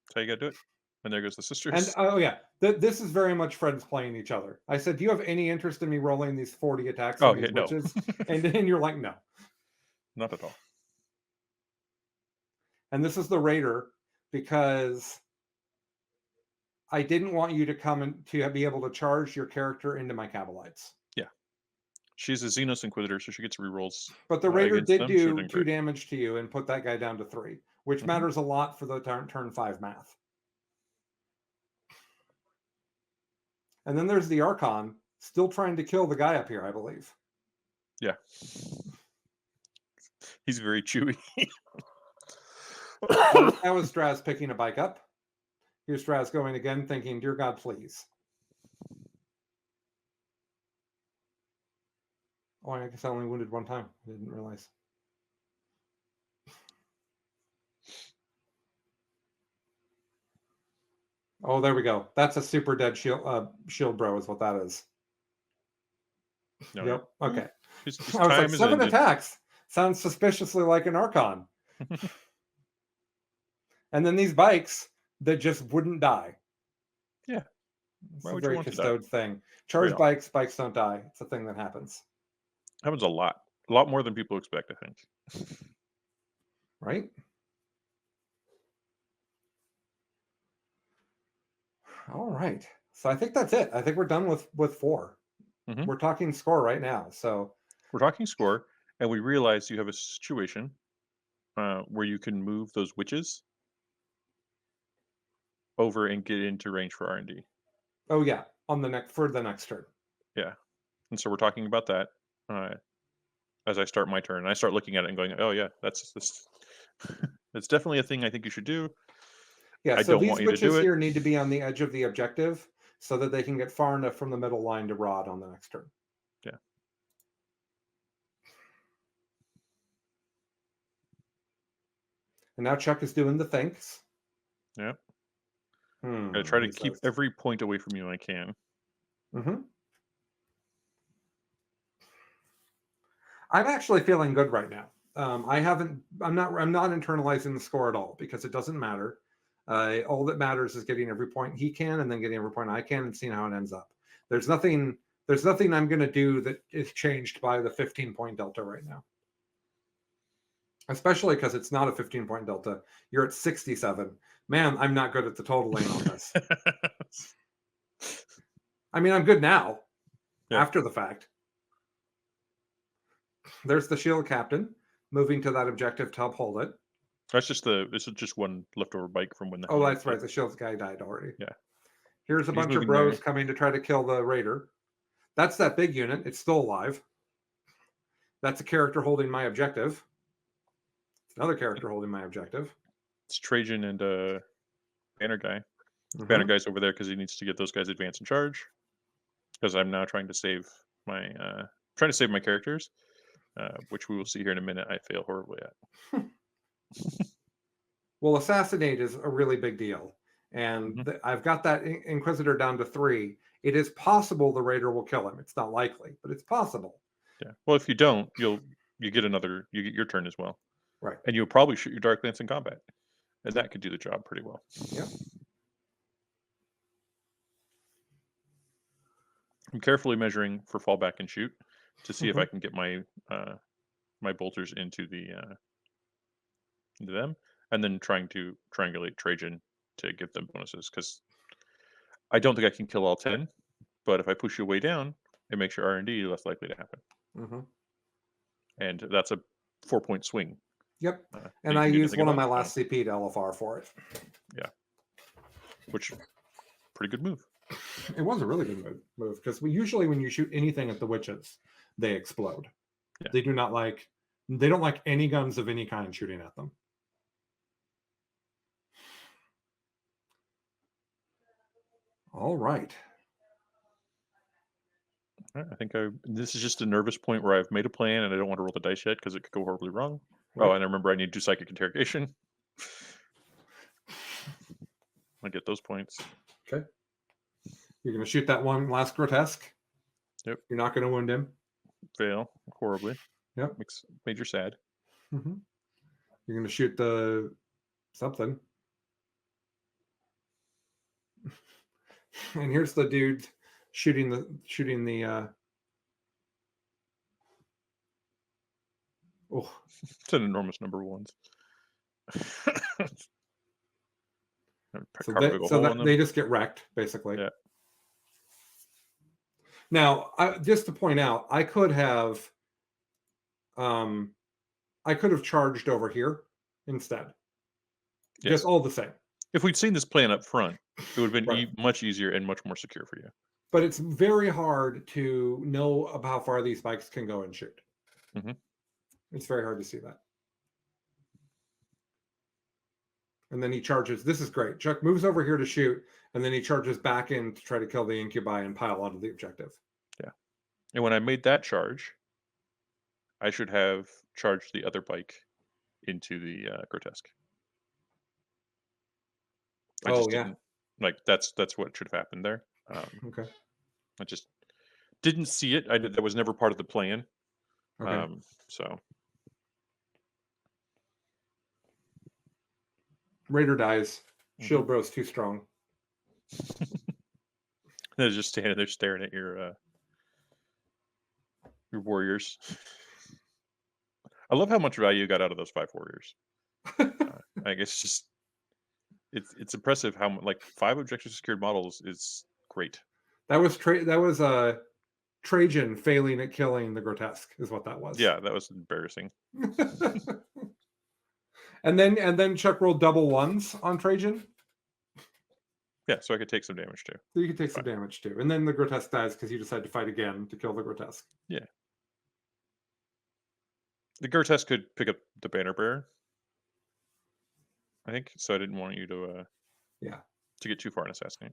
B: That's how you gotta do it. And there goes the Sisters.
A: And oh yeah, this is very much friends playing each other. I said, "Do you have any interest in me rolling these 40 attacks on these witches?" And then you're like, "No,
B: not at all."
A: And this is the Raider because I didn't want you to come and to be able to charge your character into my Cabalites.
B: Yeah, she's a Xenos Inquisitor, so she gets rerolls.
A: But the Raider did do 2 damage to you and put that guy down to 3, which matters a lot for the turn 5 math. And then there's the Archon, still trying to kill the guy up here, I believe.
B: Yeah. He's very chewy.
A: That was Draz picking a bike up. Here's Draz going again, thinking, "Dear God, please." Oh, I guess I only wounded 1 time. I didn't realize. Oh, there we go. That's a super dead shield bro is what that is.
B: No,
A: yep. Okay.
B: His
A: I was like,
B: time
A: 7 attacks. Sounds suspiciously like an Archon. And then these bikes that just wouldn't die.
B: Yeah.
A: It's
B: Why
A: a
B: would you
A: very
B: want to die?
A: Custodes thing. Charge
B: Right on.
A: bikes, bikes don't die. It's a thing that happens.
B: Happens a lot more than people expect, I think.
A: Right? All right. So I think that's it. I think we're done with 4.
B: Mhm.
A: We're talking score right now. So
B: We're talking score, and we realize you have a situation where you can move those witches over and get into range for R&D.
A: oh yeah, on the next for the next turn.
B: Yeah. And so we're talking about that as I start my turn. And I start looking at it and going, oh yeah, that's it's definitely a thing I think you should do.
A: Yeah,
B: I
A: so
B: don't
A: these
B: want you to do
A: witches
B: it.
A: here need to be on the edge of the objective so that they can get far enough from the middle line to rod on the next turn.
B: Yeah.
A: And now Chuck is doing the thanks.
B: Yeah. I try to
A: He
B: keep
A: says.
B: every point away from you I can.
A: Mm-hmm. I'm actually feeling good right now. I'm not internalizing the score at all because it doesn't matter. All that matters is getting every point he can and then getting every point I can and seeing how it ends up. There's nothing I'm going to do that is changed by the 15-point delta right now. Especially because it's not a 15-point delta. You're at 67. Man, I'm not good at the totaling on this. I mean, I'm good now,
B: Yeah.
A: after the fact. There's the shield captain moving to that objective to uphold it.
B: This is just one leftover bike from when the
A: Oh, that's right. The shield guy died already.
B: Yeah.
A: Here's a
B: He's
A: bunch of
B: moving
A: bros
B: there.
A: coming to try to kill the raider. That's that big unit. It's still alive. That's a character holding my objective. It's another character holding my objective.
B: It's Trajan and Banner Guy.
A: Mm-hmm.
B: Banner Guy's over there because he needs to get those guys advance and charge. Because I'm now trying to save my characters, which we will see here in a minute. I fail horribly at.
A: Well, assassinate is a really big deal, and I've got that Inquisitor down to 3. It is possible the raider will kill him. It's not likely, but it's possible.
B: Yeah. Well, if you don't, you get your turn as well.
A: Right.
B: And you'll probably shoot your Dark Lance in combat, and that could do the job pretty well.
A: Yep.
B: I'm carefully measuring for fallback and shoot to see if I can get my my bolters into them, and then trying to triangulate Trajan to give them bonuses, because I don't think I can kill all 10, but if I push you way down, it makes your R&D less likely to happen. And that's a 4-point swing.
A: Yep. And I used one of my last
B: so.
A: CP to LFR for it.
B: Yeah. Which, pretty good move.
A: It was a really good move because usually when you shoot anything at the witches, they explode. Yeah. They don't like any guns of any kind shooting at them. All right.
B: I think this is just a nervous point where I've made a plan and I don't want to roll the dice yet because it could go horribly wrong. Right. Oh, and I remember I need to do psychic interrogation. I get those points.
A: Okay. You're going to shoot that one last Grotesque.
B: Yep.
A: You're not going to wound him.
B: Fail horribly.
A: Yep.
B: Makes Major sad.
A: You're going to shoot the something. And here's the dude shooting the oh,
B: it's an enormous number of ones.
A: They just get wrecked, basically.
B: Yeah.
A: Now, just to point out, I could have charged over here instead. Yes. Just all the same.
B: If we'd seen this plan up front, it would have been much easier and much more secure for you.
A: But it's very hard to know about how far these bikes can go and shoot. It's very hard to see that. And then he charges. This is great. Chuck moves over here to shoot, and then he charges back in to try to kill the incubi and pile onto the objective.
B: Yeah. And when I made that charge, I should have charged the other bike into the Grotesque. Didn't. Like that's what should have happened there.
A: Okay.
B: I just didn't see it. That was never part of the plan.
A: Okay.
B: So.
A: Raider dies. Shield bro's too strong.
B: They're just standing there staring at your warriors. I love how much value you got out of those 5 warriors. I guess just it's impressive how like 5 objective secured models is great.
A: That was Trajan failing at killing the Grotesque is what that was.
B: Yeah, that was embarrassing.
A: and then Chuck rolled double 1s on Trajan.
B: Yeah, so I could take some damage too.
A: So you could take some damage too. And then the Grotesque dies because you decide to fight again to kill the Grotesque.
B: Yeah. The Grotesque could pick up the banner bearer, I think. So I didn't want you to to get too far in assassinate.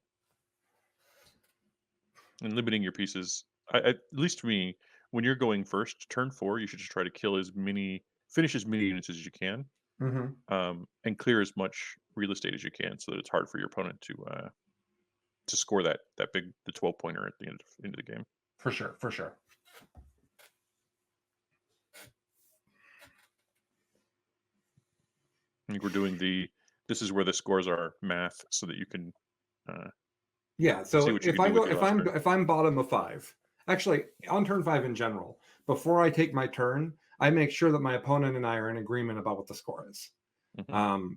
B: And limiting your pieces. At least for me, when you're going first, turn 4, you should just try to finish as many units as you can. And clear as much real estate as you can, so that it's hard for your opponent to score the 12-pointer at the end of the game.
A: For sure.
B: I think we're doing this is where the scores are math, so that you can.
A: So if I'm bottom of 5, actually on turn 5 in general, before I take my turn, I make sure that my opponent and I are in agreement about what the score is.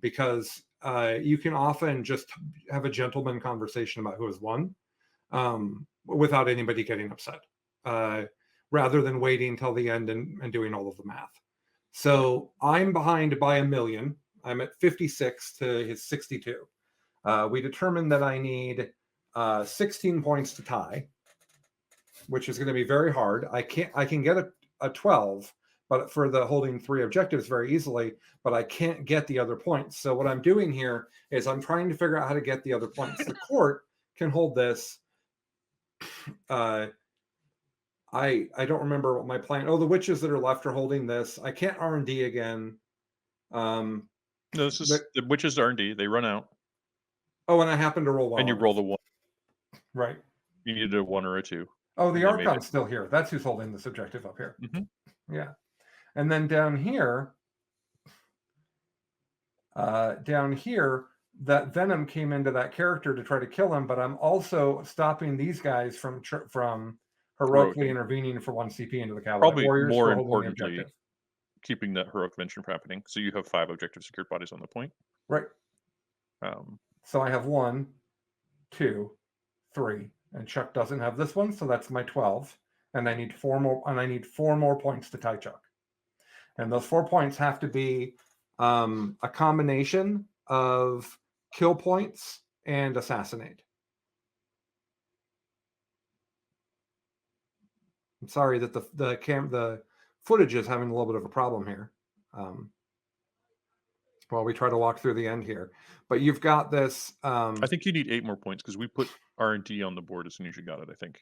A: Because you can often just have a gentleman conversation about who has won without anybody getting upset, rather than waiting till the end and doing all of the math. So I'm behind by 1 million. I'm at 56 to his 62. We determined that I need 16 points to tie, which is going to be very hard. I can get a 12, but for the holding 3 objectives very easily, but I can't get the other points. So what I'm doing here is I'm trying to figure out how to get the other points. The court can hold this. I don't remember what my plan. Oh, the witches that are left are holding this. I can't R&D again.
B: No, this is the witches R&D. They run out.
A: Oh, and I happen to roll 1.
B: And you roll the 1.
A: Right.
B: You needed a 1 or a 2.
A: Oh, the Archon's still here. That's who's holding this objective up here. Yeah. And then down here, that Venom came into that character to try to kill him, but I'm also stopping these guys from heroically intervening for 1 CP into the cavalry.
B: Probably
A: Warriors
B: more importantly, keeping that heroic venture from happening. So you have 5 objective secured bodies on the point.
A: Right. So I have 1, 2, 3, and Chuck doesn't have this one, so that's my 12. And I need 4 more. And I need 4 more points to tie Chuck. And those 4 points have to be a combination of kill points and assassinate. I'm sorry that the footage is having a little bit of a problem here. While we try to walk through the end here, but you've got this.
B: I think you need 8 more points because we put R&D on the board as soon as you got it. I think.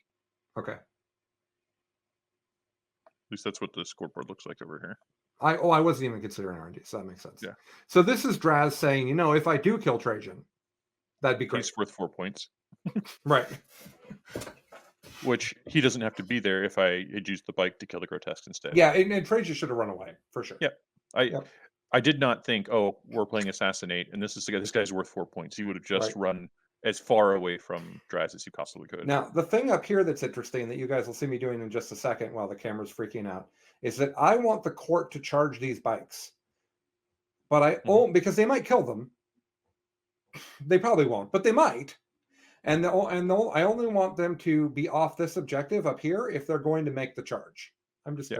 A: Okay.
B: At least that's what the scoreboard looks like over here.
A: I wasn't even considering R&D, so that makes sense.
B: Yeah.
A: So this is Draz saying, if I do kill Trajan, that'd be great.
B: He's worth 4 points.
A: Right.
B: Which he doesn't have to be there if I had used the bike to kill the Grotesque instead.
A: Yeah, and Trajan should have run away for sure.
B: Yeah. I did not think, we're playing Assassinate, and this guy's worth 4 points. He would have just run as far away from Draz as he possibly could.
A: Now, the thing up here that's interesting that you guys will see me doing in just a second while the camera's freaking out is that I want the court to charge these bikes. But because they might kill them. They probably won't, but they might. I only want them to be off this objective up here if they're going to make the charge. I'm just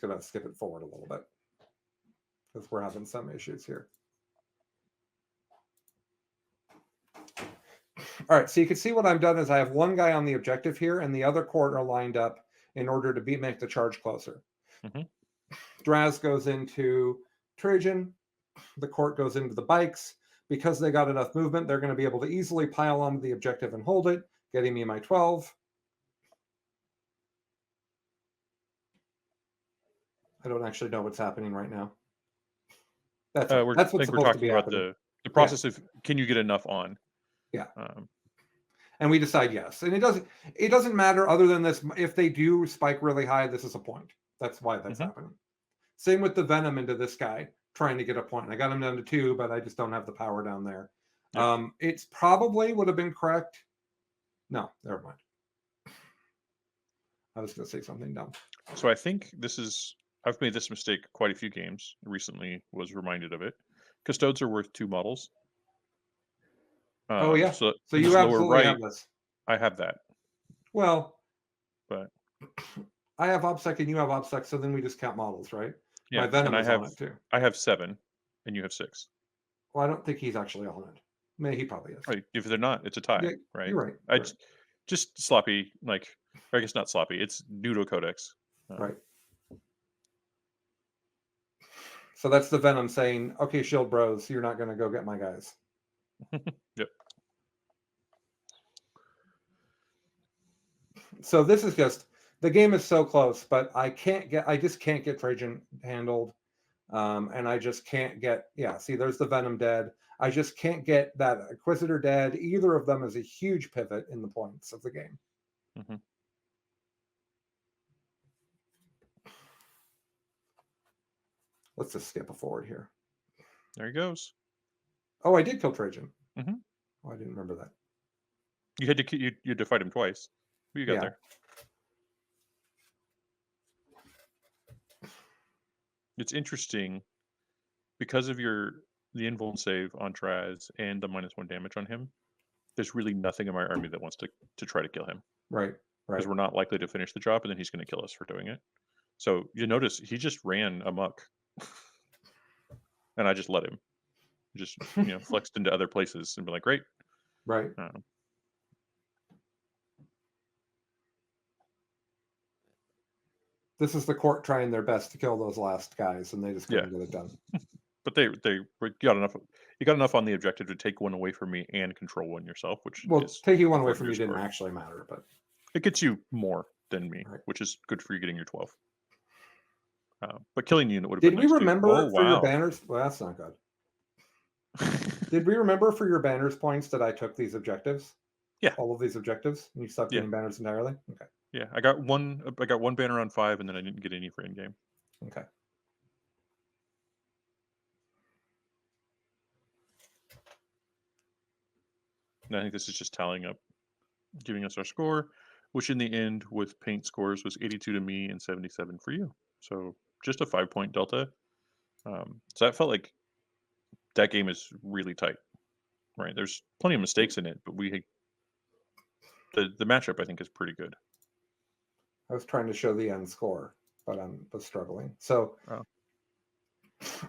A: gonna skip it forward a little bit because we're having some issues here. All right, so you can see what I've done is I have 1 guy on the objective here, and the other court are lined up in order to make the charge closer. Draz goes into Trajan. The court goes into the bikes. Because they got enough movement, they're going to be able to easily pile onto the objective and hold it, getting me my 12. I don't actually know what's happening right now. That's what's supposed to be happening.
B: The process of can you get enough on?
A: Yeah. And we decide yes. And it doesn't matter other than this. If they do spike really high, this is a point. That's why that's happening. Same with the venom into this guy, trying to get a point. I got him down to 2, but I just don't have the power down there.
B: Yep.
A: It's probably would have been correct. No, never mind. I was going to say something dumb.
B: So I think I've made this mistake quite a few games. Recently was reminded of it. Custodes are worth 2 models.
A: Oh, yeah.
B: So
A: So
B: in
A: you
B: this lower
A: absolutely
B: right,
A: have this.
B: I have that.
A: Well,
B: But
A: I have OBSEC and you have OBSEC, so then we just count models, right?
B: yeah,
A: My venom
B: and
A: is on it too.
B: I have 7, and you have 6.
A: Well, I don't think he's actually on it. Maybe he probably is.
B: Right. If they're not, it's a tie,
A: Yeah,
B: right?
A: you're right.
B: I
A: right.
B: just sloppy, like, or I guess not sloppy. It's new to Codex.
A: Right. So that's the venom saying, "Okay, shield bros, you're not going to go get my guys."
B: Yep.
A: So this is just the game is so close, but I just can't get Trajan handled, and I just can't get. Yeah, see, there's the venom dead. I just can't get that Inquisitor dead. Either of them is a huge pivot in the points of the game.
B: Mm-hmm.
A: Let's just skip forward here.
B: There he goes.
A: Oh, I did kill Trajan.
B: Mm-hmm.
A: Oh, I didn't remember that.
B: You had to you had to fight him twice. You got there. It's interesting because of the invuln save on Draz and the -1 damage on him. There's really nothing in my army that wants to try to kill him.
A: Right.
B: Because we're not likely to finish the job, and then he's going to kill us for doing it. So you notice he just ran amok, and I just let him. Just flexed into other places and be like, great.
A: Right. This is the court trying their best to kill those last guys, and they just couldn't get it done.
B: But they got enough. You got enough on the objective to take one away from me and control one yourself, which
A: taking one away from you didn't actually matter, but
B: it gets you more than me, which is good for you getting your 12. But killing the unit would have been nice.
A: Did we remember for your banners? Well, that's not good. Did we remember for your banners points that I took these objectives?
B: Yeah,
A: all of these objectives, and you stopped getting banners entirely. Okay.
B: Yeah, I got one banner on 5, and then I didn't get any for in game.
A: Okay.
B: And I think this is just tallying up, giving us our score, which in the end, with paint scores, was 82 to me and 77 for you. So just a 5-point delta. So that felt like that game is really tight, right? There's plenty of mistakes in it, but the matchup I think is pretty good.
A: I was trying to show the end score, but I was struggling. So,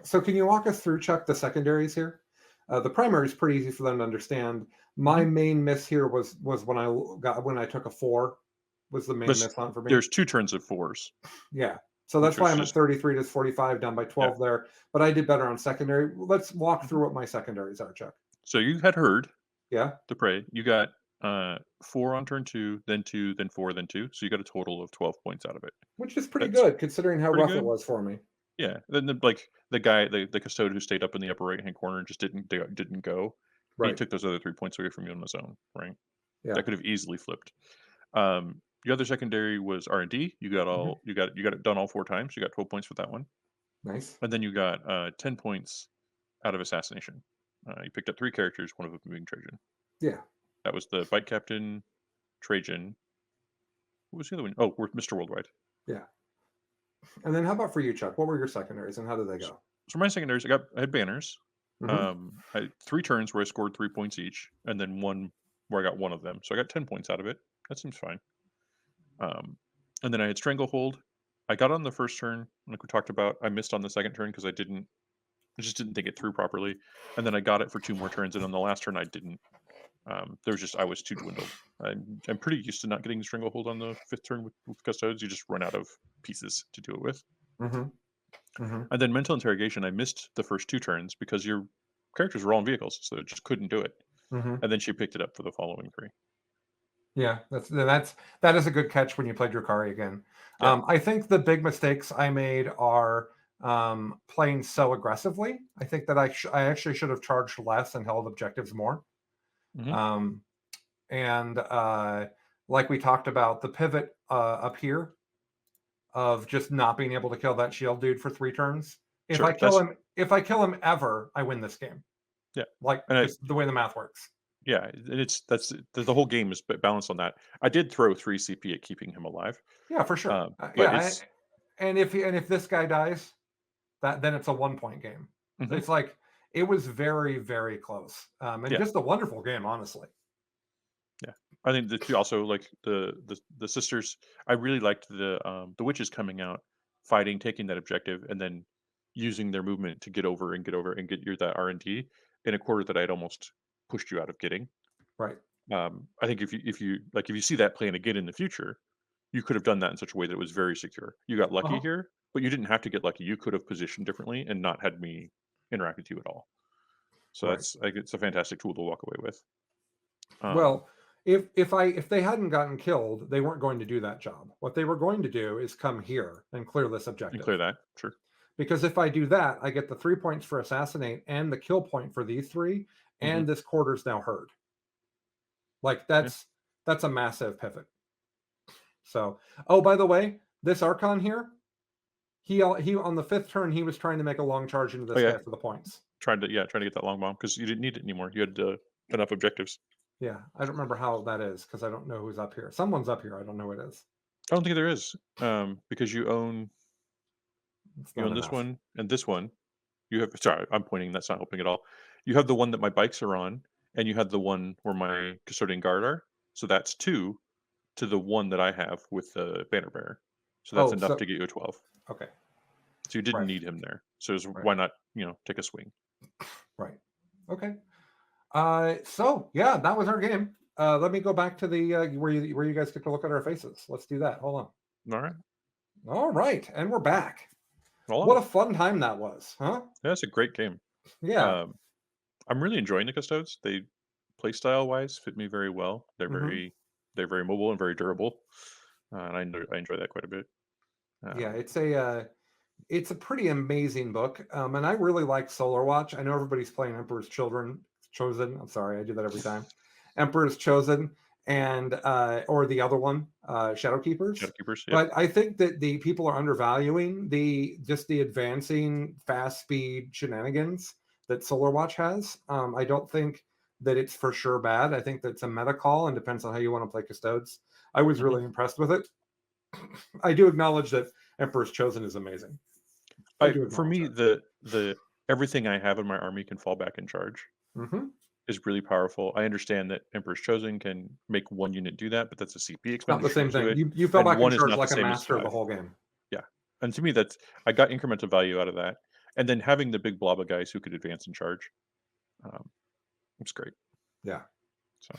A: so can you walk us through, Chuck, the secondaries here? The primary is pretty easy for them to understand. My main miss here was when I took a 4 was the main miss hunt for me.
B: There's 2 turns of 4s.
A: Yeah. So that's why I'm at 33 to 45, down by 12 there. But I did better on secondary. Let's walk through what my secondaries are, Chuck.
B: So you had Herd.
A: Yeah.
B: The Prey. You got 4 on turn 2, then 2, then 4, then 2. So you got a total of 12 points out of it.
A: Which is pretty good considering how rough it was for me.
B: Yeah. Then the guy, the custodian who stayed up in the upper right hand corner just didn't go. Right. He took those other 3 points away from you on his own, right? Yeah. That could have easily flipped. The other secondary was R&D. You got you got it done all 4 times. You got 12 points for that one.
A: Nice.
B: And then you got 10 points out of assassination. You picked up 3 characters, one of them being Trajan.
A: Yeah.
B: That was the Bite Captain, Trajan. What was the other one? Oh, Mr. Worldwide.
A: Yeah. And then how about for you, Chuck? What were your secondaries and how did they go?
B: So my secondaries, I had banners. I had 3 turns where I scored 3 points each, and then 1 where I got 1 of them. So I got 10 points out of it. That seems fine. And then I had Stranglehold. I got on the first turn, like we talked about. I missed on the second turn because I just didn't think it through properly. And then I got it for 2 more turns, and on the last turn I didn't. I was too dwindled. I'm pretty used to not getting the Stranglehold on the 5th turn with Custodes. You just run out of pieces to do it with. And then Mental Interrogation, I missed the first 2 turns because your characters were all in vehicles, so it just couldn't do it. And then she picked it up for the following 3.
A: Yeah, that is a good catch when you played Druhkari again. Yeah. I think the big mistakes I made are playing so aggressively. I think that I actually should have charged less and held objectives more. And like we talked about, the pivot up here, of just not being able to kill that shield dude for 3 turns. If
B: Sure,
A: I kill him, ever, I win this game.
B: Yeah,
A: Like
B: and
A: just the way the math works.
B: yeah, that's the whole game is balanced on that. I did throw 3 CP at keeping him alive,
A: Yeah, for sure.
B: but it's
A: And if this guy dies, then it's a 1-point game.
B: Mhm.
A: It's like it was very, very close. And
B: Yeah.
A: just a wonderful game, honestly.
B: Yeah, I think that you also like the sisters. I really liked the witches coming out, fighting, taking that objective, and then using their movement to get over and get your that R&D in a quarter that I'd almost pushed you out of getting.
A: Right.
B: I think if you see that plan again in the future, you could have done that in such a way that it was very secure. You got lucky
A: Uh-huh.
B: here, but you didn't have to get lucky. You could have positioned differently and not had me interact with you at all. So
A: Right.
B: it's a fantastic tool to walk away with. Um,
A: Well, if they hadn't gotten killed, they weren't going to do that job. What they were going to do is come here and clear this
B: and
A: objective.
B: clear that, sure.
A: Because if I do that, I get the 3 points for assassinate and the kill point for these 3,
B: Mhm.
A: and this quarter's now heard. Like
B: Yeah.
A: that's a massive pivot. So, oh, by the way, this Archon here, he on the 5th turn, he was trying to make a long charge into
B: Oh,
A: this
B: yeah.
A: guy for the points.
B: Trying to get that long bomb because you didn't need it anymore. You had enough objectives.
A: Yeah, I don't remember how that is because I don't know who's up here. Someone's up here. I don't know who it is.
B: I don't think there is because
A: It's
B: you
A: not
B: own this
A: enough.
B: one and this one. You have sorry, I'm pointing. That's not helping at all. You have the one that my bikes are on, and you have the one where my custodian guard are. So that's 2 to the one that I have with the banner bearer. So that's
A: Oh,
B: enough
A: so
B: to get you a 12.
A: okay,
B: So you didn't
A: right,
B: need him there. So
A: right,
B: why not take a swing?
A: right. Okay. So yeah, that was our game. Let me go back to the where you guys get to look at our faces. Let's do that. Hold
B: All right.
A: on. All right, and we're back. What
B: Well,
A: a fun time that was, huh?
B: that's a great game.
A: Yeah.
B: Um, I'm really enjoying the Custodes. They playstyle wise fit me very well.
A: Hmm.
B: They're very mobile and very durable, and I enjoy that quite a bit.
A: Yeah,
B: Um,
A: it's a pretty amazing book, and I really like Solar Watch. I know everybody's playing Emperor's Chosen. I'm sorry, I do that every time. Emperor's Chosen, and or the other one, Shadow Keepers.
B: Shadowkeepers, yep.
A: But I think that the people are undervaluing the advancing fast speed shenanigans that Solar Watch has. I don't think that it's for sure bad. I think that's a meta call and depends on how you want to play Custodes. I was
B: Mhm.
A: really impressed with it. I do acknowledge that Emperor's Chosen is amazing. I do
B: For
A: acknowledge
B: me,
A: that.
B: the everything I have in my army can fall back in charge
A: Hmm.
B: is really powerful. I understand that Emperor's Chosen can make one unit do that, but that's a CP
A: It's not the
B: expenditure to
A: same
B: do
A: thing.
B: it,
A: You fell
B: and
A: back in
B: one is
A: charge
B: not the
A: like a
B: same as
A: master the
B: 5.
A: whole game.
B: Yeah, and to me, that's I got incremental value out of that, and then having the big blob of guys who could advance in charge, um, it's great.
A: Yeah.
B: So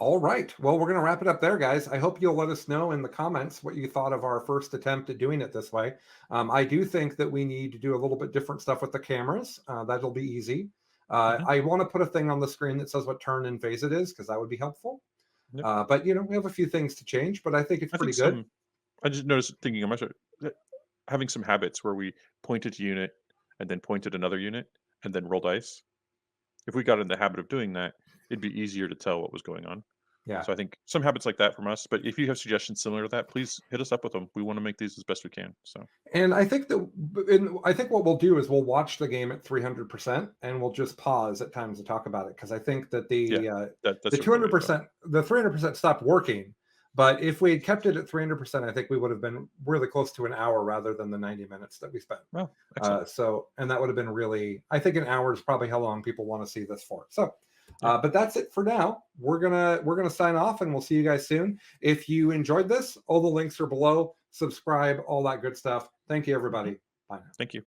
A: All right. Well, we're going to wrap it up there, guys. I hope you'll let us know in the comments what you thought of our first attempt at doing it this way. I do think that we need to do a little bit different stuff with the cameras. That'll be easy.
B: mhm,
A: I want to put a thing on the screen that says what turn and phase it is because that would be helpful.
B: yep.
A: But we have a few things to change, but I think it's
B: I think
A: pretty good.
B: I just noticed thinking of myself that having some habits where we pointed a unit and then pointed another unit and then roll dice. If we got in the habit of doing that, it'd be easier to tell what was going on.
A: Yeah.
B: So I think some habits like that from us. But if you have suggestions similar to that, please hit us up with them. We want to make these as best we can. So
A: And I think I think what we'll do is we'll watch the game at 300% and we'll just pause at times to talk about it because I think that
B: yeah, that's
A: the
B: certainly the way to go.
A: 200%, the 300% stopped working. But if we had kept it at 300%, I think we would have been really close to an hour rather than the 90 minutes that we spent.
B: Well, excellent.
A: And that would have been really, I think an hour is probably how long people want to see this for. So,
B: Yeah.
A: but that's it for now. We're gonna sign off, and we'll see you guys soon. If you enjoyed this, all the links are below. Subscribe, all that good stuff. Thank you, everybody. Bye now.
B: Thank you.